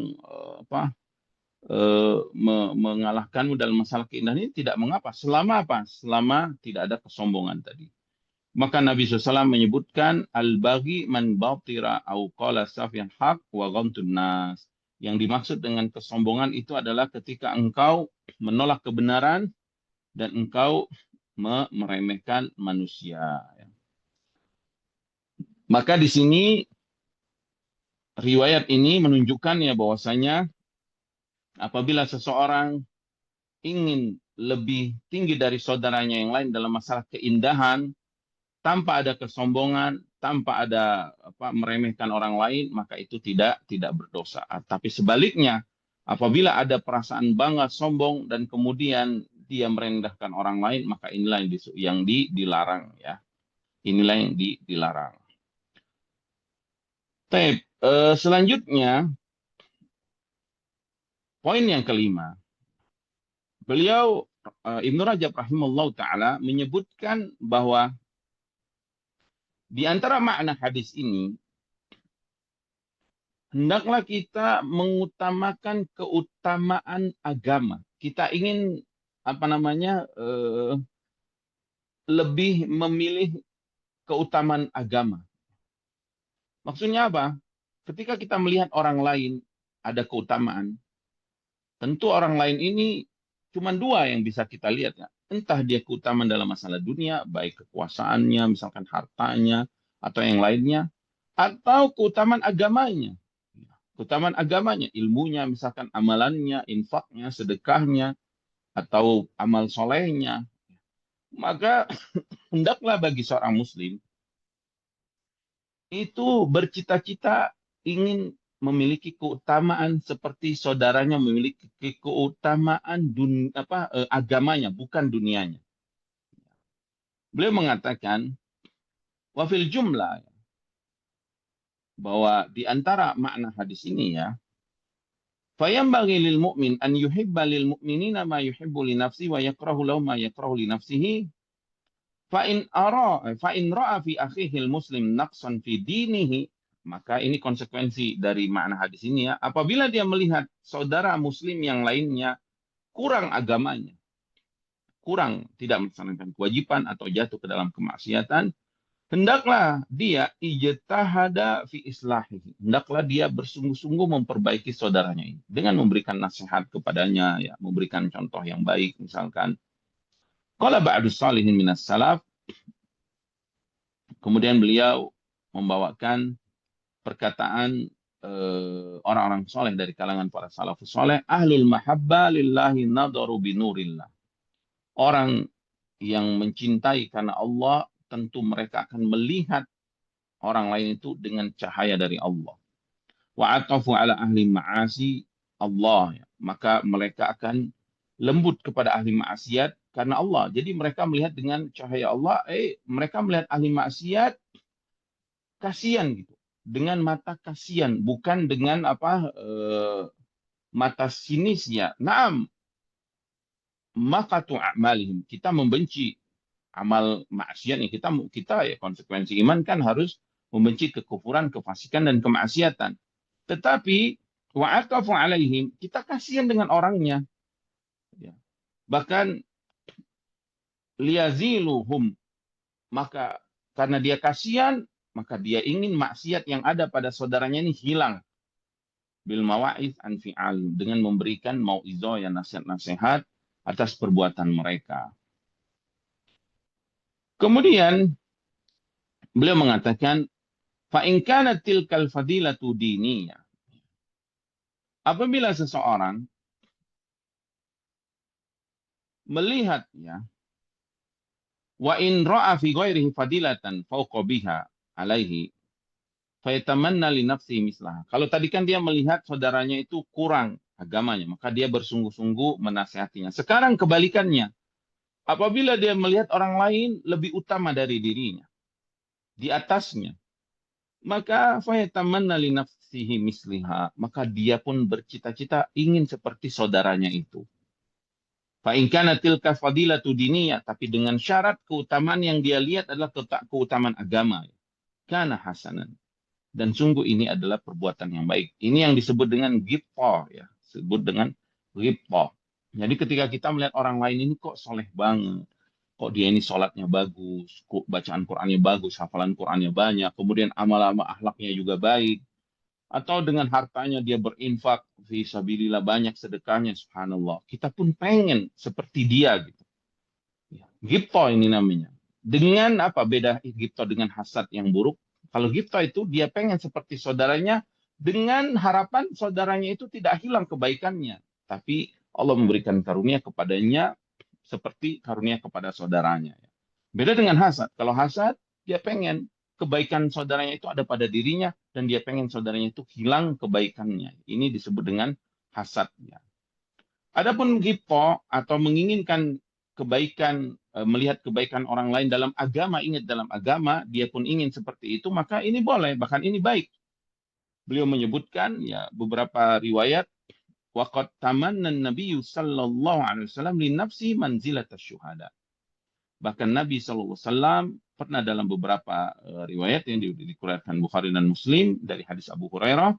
mengalahkanmu dalam masalah keindahan ini, tidak mengapa. Selama selama tidak ada kesombongan tadi. Maka Nabi SAW menyebutkan al-baghi man batira au qala safyan haq wa ghamtun nas. Yang dimaksud dengan kesombongan itu adalah ketika engkau menolak kebenaran dan engkau meremehkan manusia. Maka di sini riwayat ini menunjukkan ya bahwasanya apabila seseorang ingin lebih tinggi dari saudaranya yang lain dalam masalah keindahan, tanpa ada kesombongan, tanpa ada meremehkan orang lain, maka itu tidak berdosa. Tapi sebaliknya, apabila ada perasaan bangga, sombong, dan kemudian dia merendahkan orang lain, maka inilah yang dilarang ya. Inilah yang dilarang. Selanjutnya, poin yang kelima. Beliau Ibnu Rajab rahimahullah ta'ala menyebutkan bahwa di antara makna hadis ini, hendaklah kita mengutamakan keutamaan agama. Kita ingin lebih memilih keutamaan agama. Maksudnya apa? Ketika kita melihat orang lain ada keutamaan, tentu orang lain ini cuma dua yang bisa kita lihat. Ya. Entah dia keutamaan dalam masalah dunia, baik kekuasaannya, misalkan hartanya, atau yang lainnya, atau keutamaan agamanya. Keutamaan agamanya, ilmunya, misalkan amalannya, infaknya, sedekahnya, atau amal solehnya. Maka hendaklah bagi seorang muslim itu bercita-cita ingin memiliki keutamaan seperti saudaranya memiliki keutamaan agamanya, bukan dunianya. Beliau mengatakan, wafil jumlah, bahwa di antara makna hadis ini ya, fayambaghi lil mu'min an yuhibba lil mu'minina ma yuhibbu li nafsihi wa yakrahu lahum ma yakrahu li nafsihi. Fa in ra'a fi akhihil muslim naqsan fi dinihi, maka ini konsekuensi dari makna hadis ini ya. Apabila dia melihat saudara muslim yang lainnya kurang agamanya, kurang tidak melaksanakan kewajiban atau jatuh ke dalam kemaksiatan, hendaklah dia ijtahada fi islahihi. Hendaklah dia bersungguh-sungguh memperbaiki saudaranya ini dengan memberikan nasihat kepadanya ya, memberikan contoh yang baik misalkan. Qala ba'du salihin minas salaf, kemudian beliau membawakan perkataan orang-orang soleh dari kalangan para salafus soleh, ahlul mahabba lillahi nadaru binurillah. Orang yang mencintai karena Allah, tentu mereka akan melihat orang lain itu dengan cahaya dari Allah. Wa atafu ala ahli ma'asi Allah. Maka mereka akan lembut kepada ahli maksiat karena Allah. Jadi mereka melihat dengan cahaya Allah, mereka melihat ahli maksiat kasihan gitu. Dengan mata kasihan, bukan dengan mata sinisnya. Naam, maka a'malihim. Kita membenci amal maksiat yang kita ya konsekuensi iman kan harus membenci kekufuran, kefasikan dan kemaksiatan. Tetapi wa'atafu alaihim, kita kasihan dengan orangnya. Ya. Bahkan liyaziluhum, maka karena dia kasihan, maka dia ingin maksiat yang ada pada saudaranya ini hilang. Bil mawa'iz an fi'al, dengan memberikan mau'izah yang nasihat-nasihat atas perbuatan mereka. Kemudian beliau mengatakan, fa in kanat tilkal fadilatu diniyah. Apabila seseorang melihat ya, wa in ra'a fi ghairihi fadilatan fawqa biha alaihi fayatamanna li nafsihi mislaha. Kalau tadi kan dia melihat saudaranya itu kurang agamanya, maka dia bersungguh-sungguh menasihatinya. Sekarang kebalikannya. Apabila dia melihat orang lain lebih utama dari dirinya, di atasnya, maka fayatamanna li nafsihi misliha, maka dia pun bercita-cita ingin seperti saudaranya itu. Fa in kana tilka fadilatu diniyah, tapi dengan syarat keutamaan yang dia lihat adalah keutamaan agama. Kana hasanan. Dan sungguh ini adalah perbuatan yang baik. Ini yang disebut dengan ghibthah ya, disebut dengan ghibthah. Jadi ketika kita melihat orang lain ini kok soleh banget, kok dia ini sholatnya bagus, kok bacaan Qur'annya bagus, hafalan Qur'annya banyak, kemudian amal-amal akhlaknya juga baik, atau dengan hartanya dia berinfak, fi sabilillah banyak sedekahnya, subhanallah. Kita pun pengen seperti dia gitu. Ghibta ini namanya. Dengan apa beda ghibta dengan hasad yang buruk? Kalau ghibta itu dia pengen seperti saudaranya dengan harapan saudaranya itu tidak hilang kebaikannya. Tapi Allah memberikan karunia kepadanya seperti karunia kepada saudaranya. Beda dengan hasad. Kalau hasad, dia pengen kebaikan saudaranya itu ada pada dirinya dan dia pengen saudaranya itu hilang kebaikannya. Ini disebut dengan hasad. Adapun ghibta atau menginginkan kebaikan, melihat kebaikan orang lain dalam agama, ingat dalam agama, dia pun ingin seperti itu, maka ini boleh, bahkan ini baik. Beliau menyebutkan ya beberapa riwayat, waqad tamanna an-nabiy sallallahu alaihi wasallam li nafsi manzilat syuhada. Bahkan Nabi sallallahu alaihi wasallam pernah dalam beberapa riwayat yang diriwayatkan Bukhari dan Muslim dari hadis Abu Hurairah,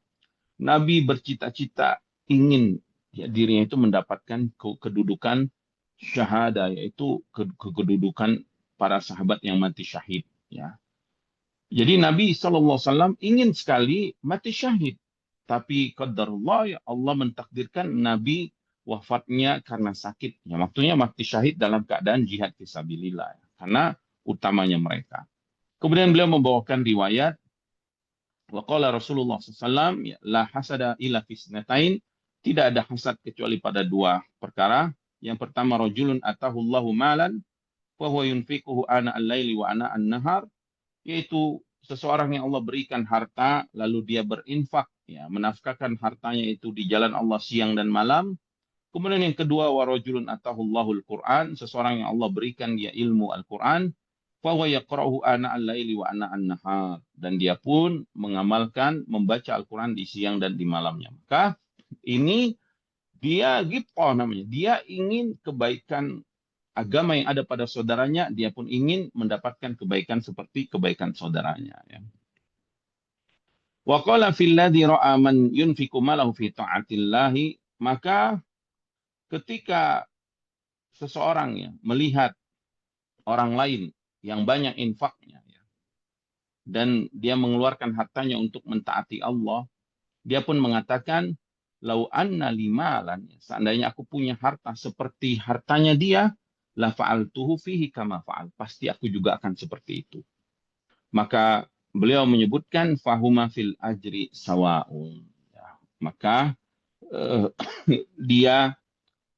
Nabi bercita-cita ingin ya, dirinya itu mendapatkan kedudukan syahada, yaitu kedudukan para sahabat yang mati syahid. Ya. Jadi Nabi SAW ingin sekali mati syahid. Tapi qadarullah, ya Allah mentakdirkan Nabi wafatnya karena sakit. Ya, waktunya mati syahid dalam keadaan jihad fisabilillah. Karena utamanya mereka. Kemudian beliau membawakan riwayat Waqala Rasulullah SAW, ya, la hasada illa fisnatain, tidak ada hasad kecuali pada dua perkara. Yang pertama, rajulun atahullahu malan, wa huwa yunfiquhu ana al-laili wa ana an-nahar, yaitu seseorang yang Allah berikan harta, lalu dia berinfak, ya, menafkahkan hartanya itu di jalan Allah siang dan malam. Kemudian yang kedua, wa rajulun atahullahul Quran, seseorang yang Allah berikan dia ilmu Al-Quran, fahuwa yaqra'uhu ana al-laili wa ana an-nahar, dan dia pun mengamalkan membaca Al-Quran di siang dan di malamnya. Maka ini dia ghibthah namanya. Dia ingin kebaikan agama yang ada pada saudaranya, dia pun ingin mendapatkan kebaikan seperti kebaikan saudaranya. Ya. Wa qala fil ladzi ra'a man yunfiqu malahu fi ta'atillahi, maka ketika seseorang ya melihat orang lain yang banyak infaknya ya, dan dia mengeluarkan hartanya untuk mentaati Allah, dia pun mengatakan, lau anna limalan, seandainya aku punya harta seperti hartanya dia, la fa'altuhu fihi kama fa'al, pasti aku juga akan seperti itu. Maka beliau menyebutkan fahuma fil ajri sawaun. Ya, maka dia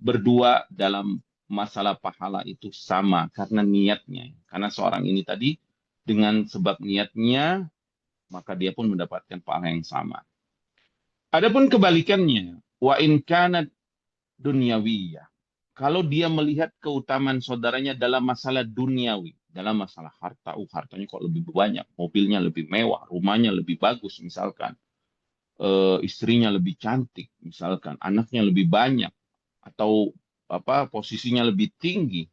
berdua dalam masalah pahala itu sama karena niatnya. Karena seorang ini tadi dengan sebab niatnya, maka dia pun mendapatkan pahala yang sama. Adapun kebalikannya, wa in kanat dunyawiyah. Kalau dia melihat keutamaan saudaranya dalam masalah duniawi, dalam masalah harta, hartanya kok lebih banyak, mobilnya lebih mewah, rumahnya lebih bagus misalkan, istrinya lebih cantik misalkan, anaknya lebih banyak, atau apa posisinya lebih tinggi.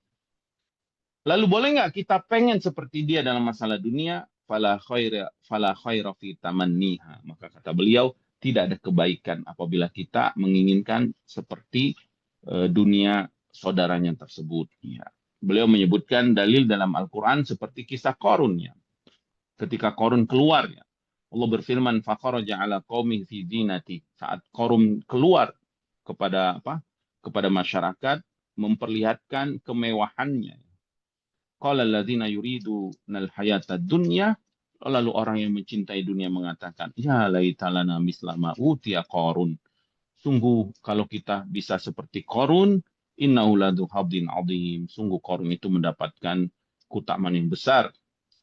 Lalu boleh nggak kita pengen seperti dia dalam masalah dunia? Fala khaira fi tamanniha. Maka kata beliau, tidak ada kebaikan apabila kita menginginkan seperti dunia saudaranya tersebut. Ya. Beliau menyebutkan dalil dalam Al-Quran seperti kisah Qarun. Ya. Ketika Qarun keluar, ya, Allah berfirman, "Fakharaja ala qaumihi fi zinati." Saat Qarun keluar kepada apa? Kepada masyarakat, memperlihatkan kemewahannya. Qala alladzina yuridunal hayatad dunya, lalu orang yang mencintai dunia mengatakan, ya laitalana mislama utiya Qarun. Sungguh kalau kita bisa seperti Qarun, innahu ladu habdin azim. Sungguh Qarun itu mendapatkan keutamaan yang besar.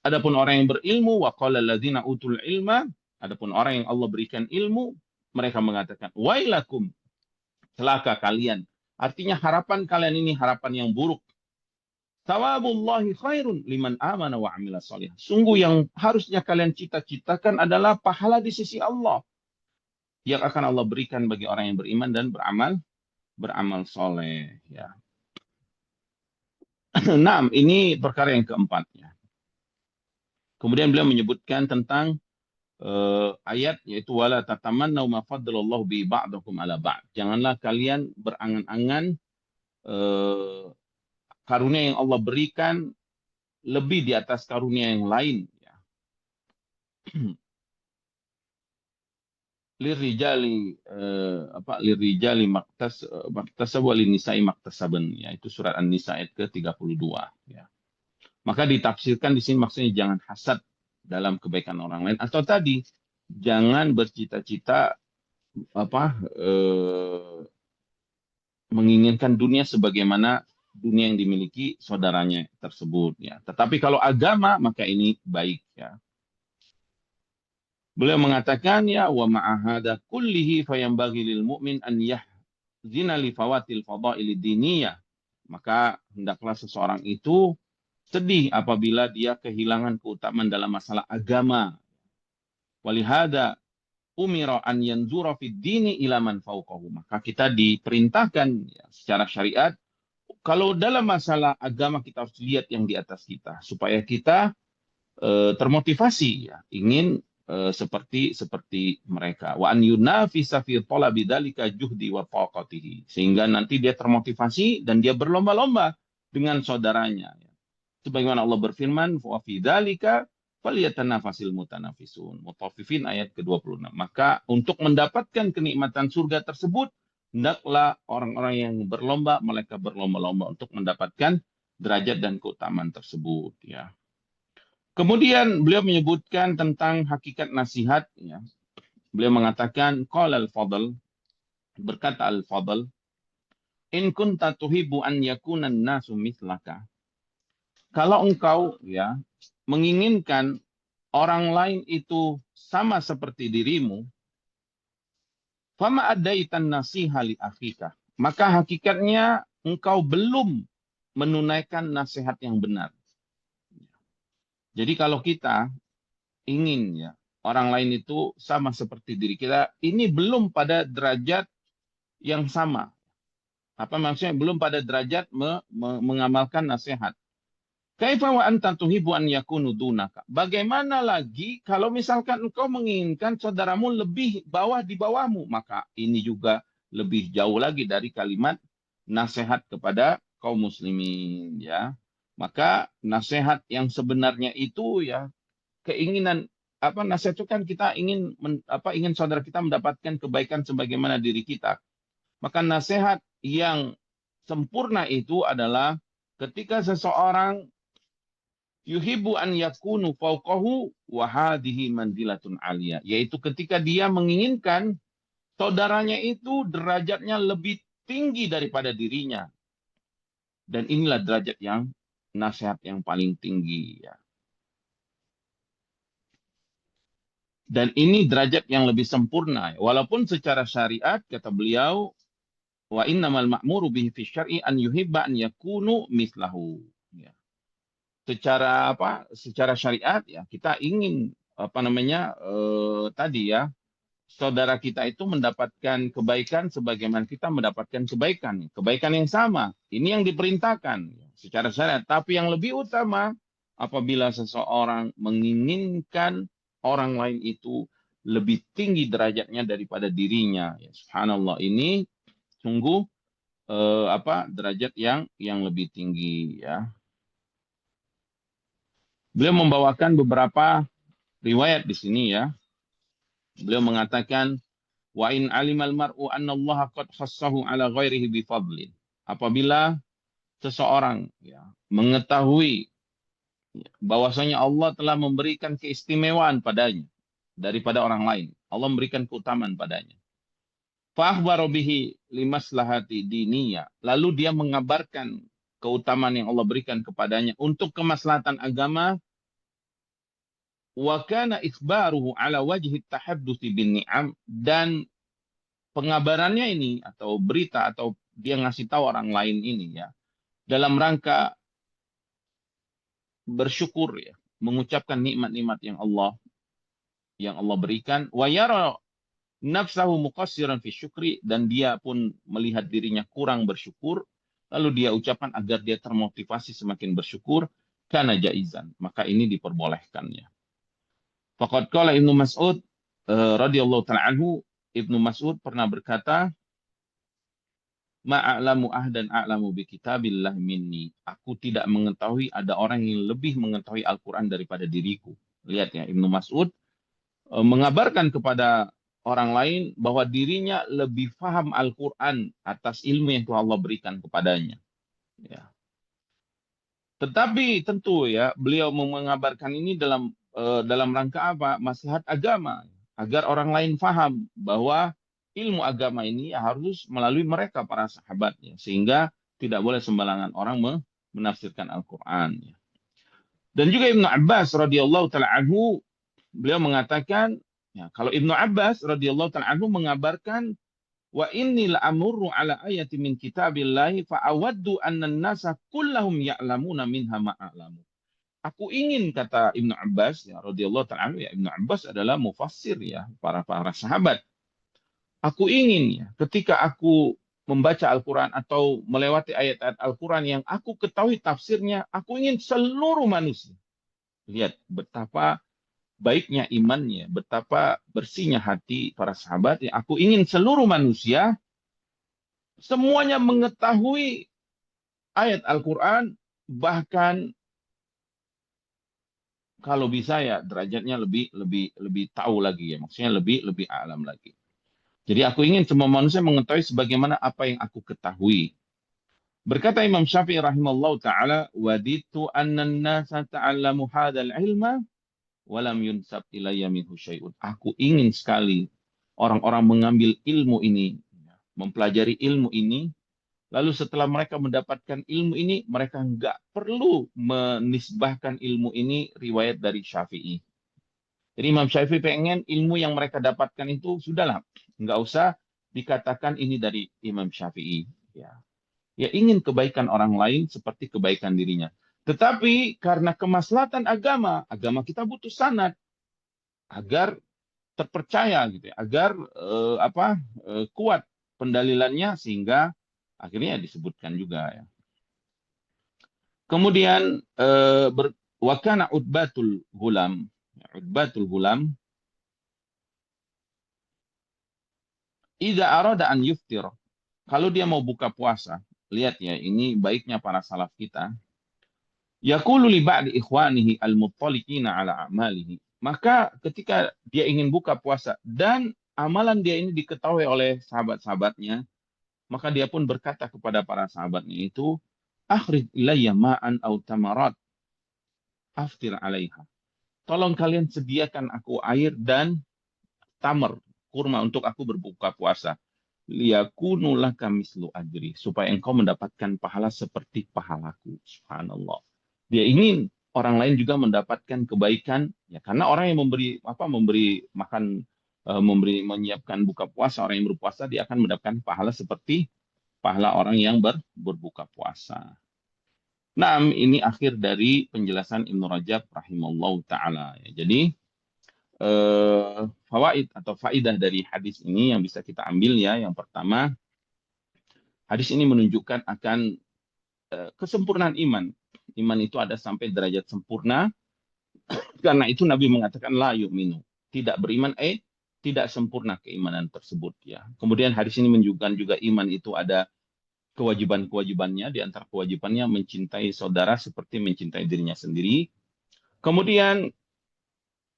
Adapun orang yang berilmu, wa qala alladzina utul ilma, adapun orang yang Allah berikan ilmu, mereka mengatakan, wailakum, celaka kalian. Artinya harapan kalian ini harapan yang buruk. Tawabullahi khairun liman amana wa amila salih. Sungguh yang harusnya kalian cita-citakan adalah pahala di sisi Allah yang akan Allah berikan bagi orang yang beriman dan beramal soleh. Ya. Nah, ini perkara yang keempat. Ya. Kemudian beliau menyebutkan tentang ayat yaitu wala tatamannau ma faddalallahu bi ba'dakum ala ba'd. Janganlah kalian berangan-angan karunia yang Allah berikan lebih di atas karunia yang lain. Ya. lirijali lirijali maktasab walinisai maktasaben, yaitu surat An-Nisa ayat ke-32 ya. Maka ditafsirkan di sini maksudnya jangan hasad dalam kebaikan orang lain, atau tadi jangan bercita-cita menginginkan dunia sebagaimana dunia yang dimiliki saudaranya tersebut ya. Tetapi kalau agama maka ini baik ya. Beliau mengatakan ya wa ma'ahada kullihi fayambaghi lil mu'min an yahzina li fawatil fadail diniyah. Maka hendaklah seseorang itu sedih apabila dia kehilangan keutamaan dalam masalah agama. Walihada umira an yanzura fid dini ila man fawqahu. Maka kita diperintahkan ya, secara syariat kalau dalam masalah agama kita harus lihat yang di atas kita supaya kita termotivasi ya, ingin seperti mereka. Wa an yunafisa fi talabi dzalika juhdi wa taqatihi. Sehingga nanti dia termotivasi dan dia berlomba-lomba dengan saudaranya. Sebagaimana Allah berfirman, wa fi dzalika falyatanafasil mutanafisun. Mutaffifin ayat ke-26. Maka untuk mendapatkan kenikmatan surga tersebut, hendaklah orang-orang yang berlomba, mereka berlomba-lomba untuk mendapatkan derajat dan keutamaan tersebut ya. Kemudian beliau menyebutkan tentang hakikat nasihat ya. Beliau mengatakan qala al-Fadl, berkata al-Fadl, in kunta tuhibbu an yakuna an-nasu mithlaka. Kalau engkau ya menginginkan orang lain itu sama seperti dirimu, fama adaitan nasiha li akhika. Maka hakikatnya engkau belum menunaikan nasihat yang benar. Jadi kalau kita ingin ya orang lain itu sama seperti diri kita, ini belum pada derajat yang sama. Apa maksudnya? Belum pada derajat mengamalkan nasihat. Kaifa wa anta tuhibbu an yakunu dunaka. Bagaimana lagi kalau misalkan engkau menginginkan saudaramu lebih bawah di bawahmu, maka ini juga lebih jauh lagi dari kalimat nasihat kepada kaum muslimin ya. Maka nasihat yang sebenarnya itu ya keinginan nasihat itu kan kita ingin ingin saudara kita mendapatkan kebaikan sebagaimana diri kita. Maka nasihat yang sempurna itu adalah ketika seseorang yuhibbu an yakunu fauqahu wa hadhihi manzilatun aliyah, yaitu ketika dia menginginkan saudaranya itu derajatnya lebih tinggi daripada dirinya. Dan inilah derajat yang nasihat yang paling tinggi ya. Dan ini derajat yang lebih sempurna. Walaupun secara syariat, kata beliau, wa innamal ma'muru bihi fi syar'i an yuhibba an yakunu mislahu. Ya. Secara syariat ya kita ingin tadi ya saudara kita itu mendapatkan kebaikan sebagaimana kita mendapatkan kebaikan yang sama. Ini yang diperintahkan secara syariat. Tapi yang lebih utama apabila seseorang menginginkan orang lain itu lebih tinggi derajatnya daripada dirinya. Ya, subhanallah, ini sungguh derajat yang lebih tinggi ya. Beliau membawakan beberapa riwayat di sini ya. Beliau mengatakan wa in alimal mar'u anna Allah qad khassahu ala ghairihi bi fadlin. Apabila seseorang ya mengetahui bahwasanya Allah telah memberikan keistimewaan padanya daripada orang lain. Allah memberikan keutamaan padanya. Fa akhbara bihi limaslahati diniyah. Lalu dia mengabarkan keutamaan yang Allah berikan kepadanya untuk kemaslahatan agama. Wa kana ikhbaruhu ala wajhi tahadduthi bin ni'am, dan pengabarannya ini atau berita atau dia ngasih tahu orang lain ini ya dalam rangka bersyukur ya, mengucapkan nikmat-nikmat yang Allah berikan. Wa yara nafsahu muqassiran fi syukri, dan dia pun melihat dirinya kurang bersyukur, lalu dia ucapkan agar dia termotivasi semakin bersyukur, kana jaizan, maka ini diperbolehkannya. Faqad qala Ibnu Mas'ud radhiyallahu ta'ala anhu, Ibnu Mas'ud pernah berkata, ma'a'lamu ahdan a'lamu bi kitabillah minni. Aku tidak mengetahui ada orang yang lebih mengetahui Al-Quran daripada diriku. Lihat ya, Ibnu Mas'ud mengabarkan kepada orang lain bahwa dirinya lebih paham Al-Quran atas ilmu yang Tuhan Allah berikan kepadanya. Ya. Tetapi tentu ya beliau mengabarkan ini dalam rangka apa? Maslahat agama, agar orang lain paham bahwa ilmu agama ini harus melalui mereka para sahabatnya, sehingga tidak boleh sembarangan orang menafsirkan Al-Quran. Dan juga Ibnu Abbas radhiyallahu taala anhu, beliau mengatakan, ya, kalau Ibnu Abbas radhiyallahu taala anhu mengabarkan, wa inni la'amurru ala ayati min kitabillahi fa'awaddu anna an-nasa kullahum ya'lamuna minha ma'alamu. Aku ingin, kata Ibnu Abbas ya radhiyallahu taala anhu, ya Ibnu Abbas adalah mufassir ya para sahabat. Aku ingin ya ketika aku membaca Al-Quran atau melewati ayat-ayat Al-Quran yang aku ketahui tafsirnya, aku ingin seluruh manusia. Lihat betapa baiknya imannya, betapa bersihnya hati para sahabat. Ya, aku ingin seluruh manusia semuanya mengetahui ayat Al-Quran, bahkan kalau bisa ya derajatnya lebih tahu lagi ya, maksudnya lebih alam lagi. Jadi aku ingin semua manusia mengetahui sebagaimana apa yang aku ketahui. Berkata Imam Syafi'i rahimallahu taala, waditu anna an-nasa ta'allamu hadzal ilma walam yunsab ilayya minhu syai'un. Aku ingin sekali orang-orang mengambil ilmu ini, mempelajari ilmu ini, lalu setelah mereka mendapatkan ilmu ini, mereka nggak perlu menisbahkan ilmu ini riwayat dari Syafi'i. Jadi Imam Syafi'i pengen ilmu yang mereka dapatkan itu sudahlah, nggak usah dikatakan ini dari Imam Syafi'i. Ya, ya ingin kebaikan orang lain seperti kebaikan dirinya. Tetapi karena kemaslahatan agama, agama kita butuh sanad agar terpercaya gitu ya, agar kuat pendalilannya sehingga akhirnya disebutkan juga ya. Kemudian wakana Utbatul Ghulam. Utbatul Ghulam idza arada an yuftir. Kalau dia mau buka puasa, lihat ya, ini baiknya para salaf kita. Yaqulu li ba'di ikhwanihi al-muttaliqina ala a'malihi. Maka ketika dia ingin buka puasa dan amalan dia ini diketahui oleh sahabat-sahabatnya, maka dia pun berkata kepada para sahabatnya itu, akhrij ilayya ma'an aw tamarat aftir 'alaiha. Tolong kalian sediakan aku air dan tamar, kurma untuk aku berbuka puasa. Liyakunu laka mislu ajri, supaya engkau mendapatkan pahala seperti pahalaku. Subhanallah. Dia ingin orang lain juga mendapatkan kebaikan ya, karena orang yang memberi makan, menyiapkan buka puasa, orang yang berpuasa dia akan mendapatkan pahala seperti pahala orang yang berbuka puasa. Nah, ini akhir dari penjelasan Ibnu Rajab rahimallahu taala ya. Jadi fawaid atau faidah dari hadis ini yang bisa kita ambil ya, yang pertama, hadis ini menunjukkan akan kesempurnaan iman. Iman itu ada sampai derajat sempurna. Karena itu Nabi mengatakan la yu'minu, tidak beriman, tidak sempurna keimanan tersebut ya. Kemudian hadis ini menunjukkan juga iman itu ada kewajiban-kewajibannya, di antara kewajibannya mencintai saudara seperti mencintai dirinya sendiri. Kemudian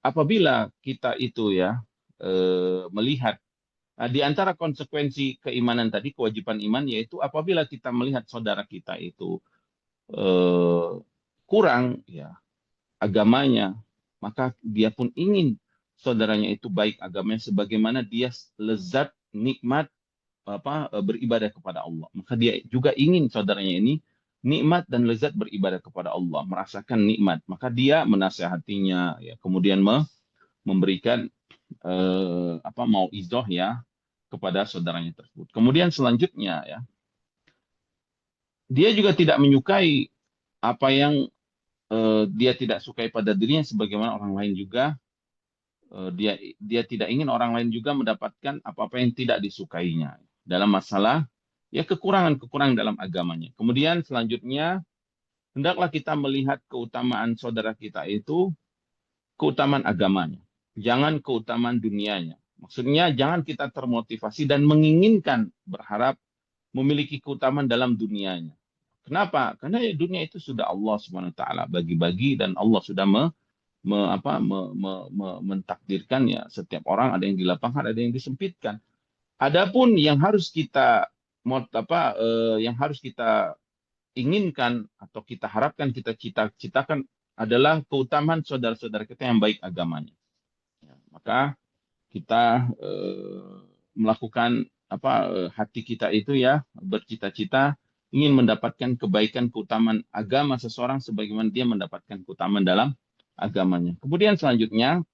apabila kita itu ya melihat di antara konsekuensi keimanan tadi, kewajiban iman, yaitu apabila kita melihat saudara kita itu kurang ya agamanya, maka dia pun ingin saudaranya itu baik agamanya sebagaimana dia lezat nikmat beribadah kepada Allah. Maka dia juga ingin saudaranya ini nikmat dan lezat beribadah kepada Allah, merasakan nikmat. Maka dia menasehatinya ya, kemudian memberikan mauizah ya kepada saudaranya tersebut. Kemudian selanjutnya ya, dia juga tidak menyukai apa yang dia tidak sukai pada dirinya, sebagaimana orang lain juga dia tidak ingin orang lain juga mendapatkan apa-apa yang tidak disukainya dalam masalah ya kekurangan-kekurangan dalam agamanya. Kemudian selanjutnya hendaklah kita melihat keutamaan saudara kita itu keutamaan agamanya, jangan keutamaan dunianya. Maksudnya jangan kita termotivasi dan menginginkan berharap memiliki keutamaan dalam dunianya. Kenapa? Karena dunia itu sudah Allah Subhanahu wa taala bagi-bagi dan Allah sudah mentakdirkan ya setiap orang ada yang dilapangkan, ada yang disempitkan. Adapun yang harus kita yang harus kita inginkan atau kita harapkan, kita cita-citakan adalah keutamaan saudara-saudara kita yang baik agamanya. Ya, maka kita melakukan hati kita itu ya bercita-cita ingin mendapatkan kebaikan keutamaan agama seseorang sebagaimana dia mendapatkan keutamaan dalam agamanya. Kemudian selanjutnya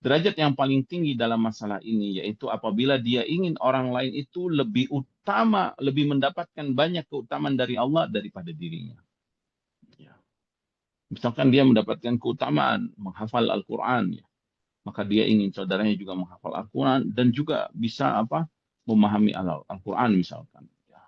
derajat yang paling tinggi dalam masalah ini yaitu apabila dia ingin orang lain itu lebih utama, lebih mendapatkan banyak keutamaan dari Allah daripada dirinya. Ya. Misalkan dia mendapatkan keutamaan menghafal Al-Quran, ya, maka dia ingin saudaranya juga menghafal Al-Quran dan juga bisa memahami Al-Quran misalkan. Ya.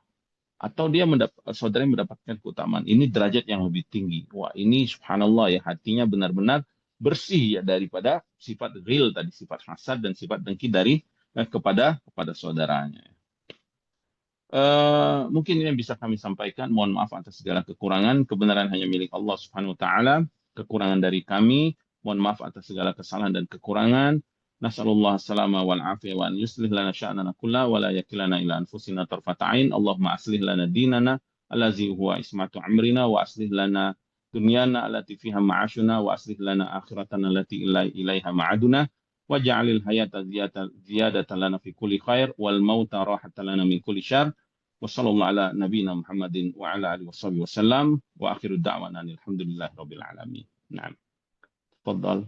Atau dia saudaranya mendapatkan keutamaan. Ini derajat yang lebih tinggi. Wah, ini subhanallah ya, hatinya benar-benar bersih ya daripada sifat ghil tadi, sifat hasad dan sifat dengki dari kepada saudaranya. Mungkin ini yang bisa kami sampaikan. Mohon maaf atas segala kekurangan. Kebenaran hanya milik Allah Subhanahu wa taala. Kekurangan dari kami. Mohon maaf atas segala kesalahan dan kekurangan. Nasallallahu salama wal afiyah wa an yuslih lana sya'nana kulla wa la yakilana ila anfusina tarfata ain. Allahumma aslih lana dinana allazi huwa ismatu amrina wa aslih lana dunyana allati fiha ma'ashuna wa aslih lana akhiratana allati ilaiha ma'aduna. Waj'alil hayata ziyadatan lana fi kulli khair wal mauta rahatan lana min kulli syarr. Wassallallahu ala nabiyina Muhammadin wa ala alihi wasallam wa akhiru da'wana alhamdulillahi rabbil alamin. Naam. Tafadhal.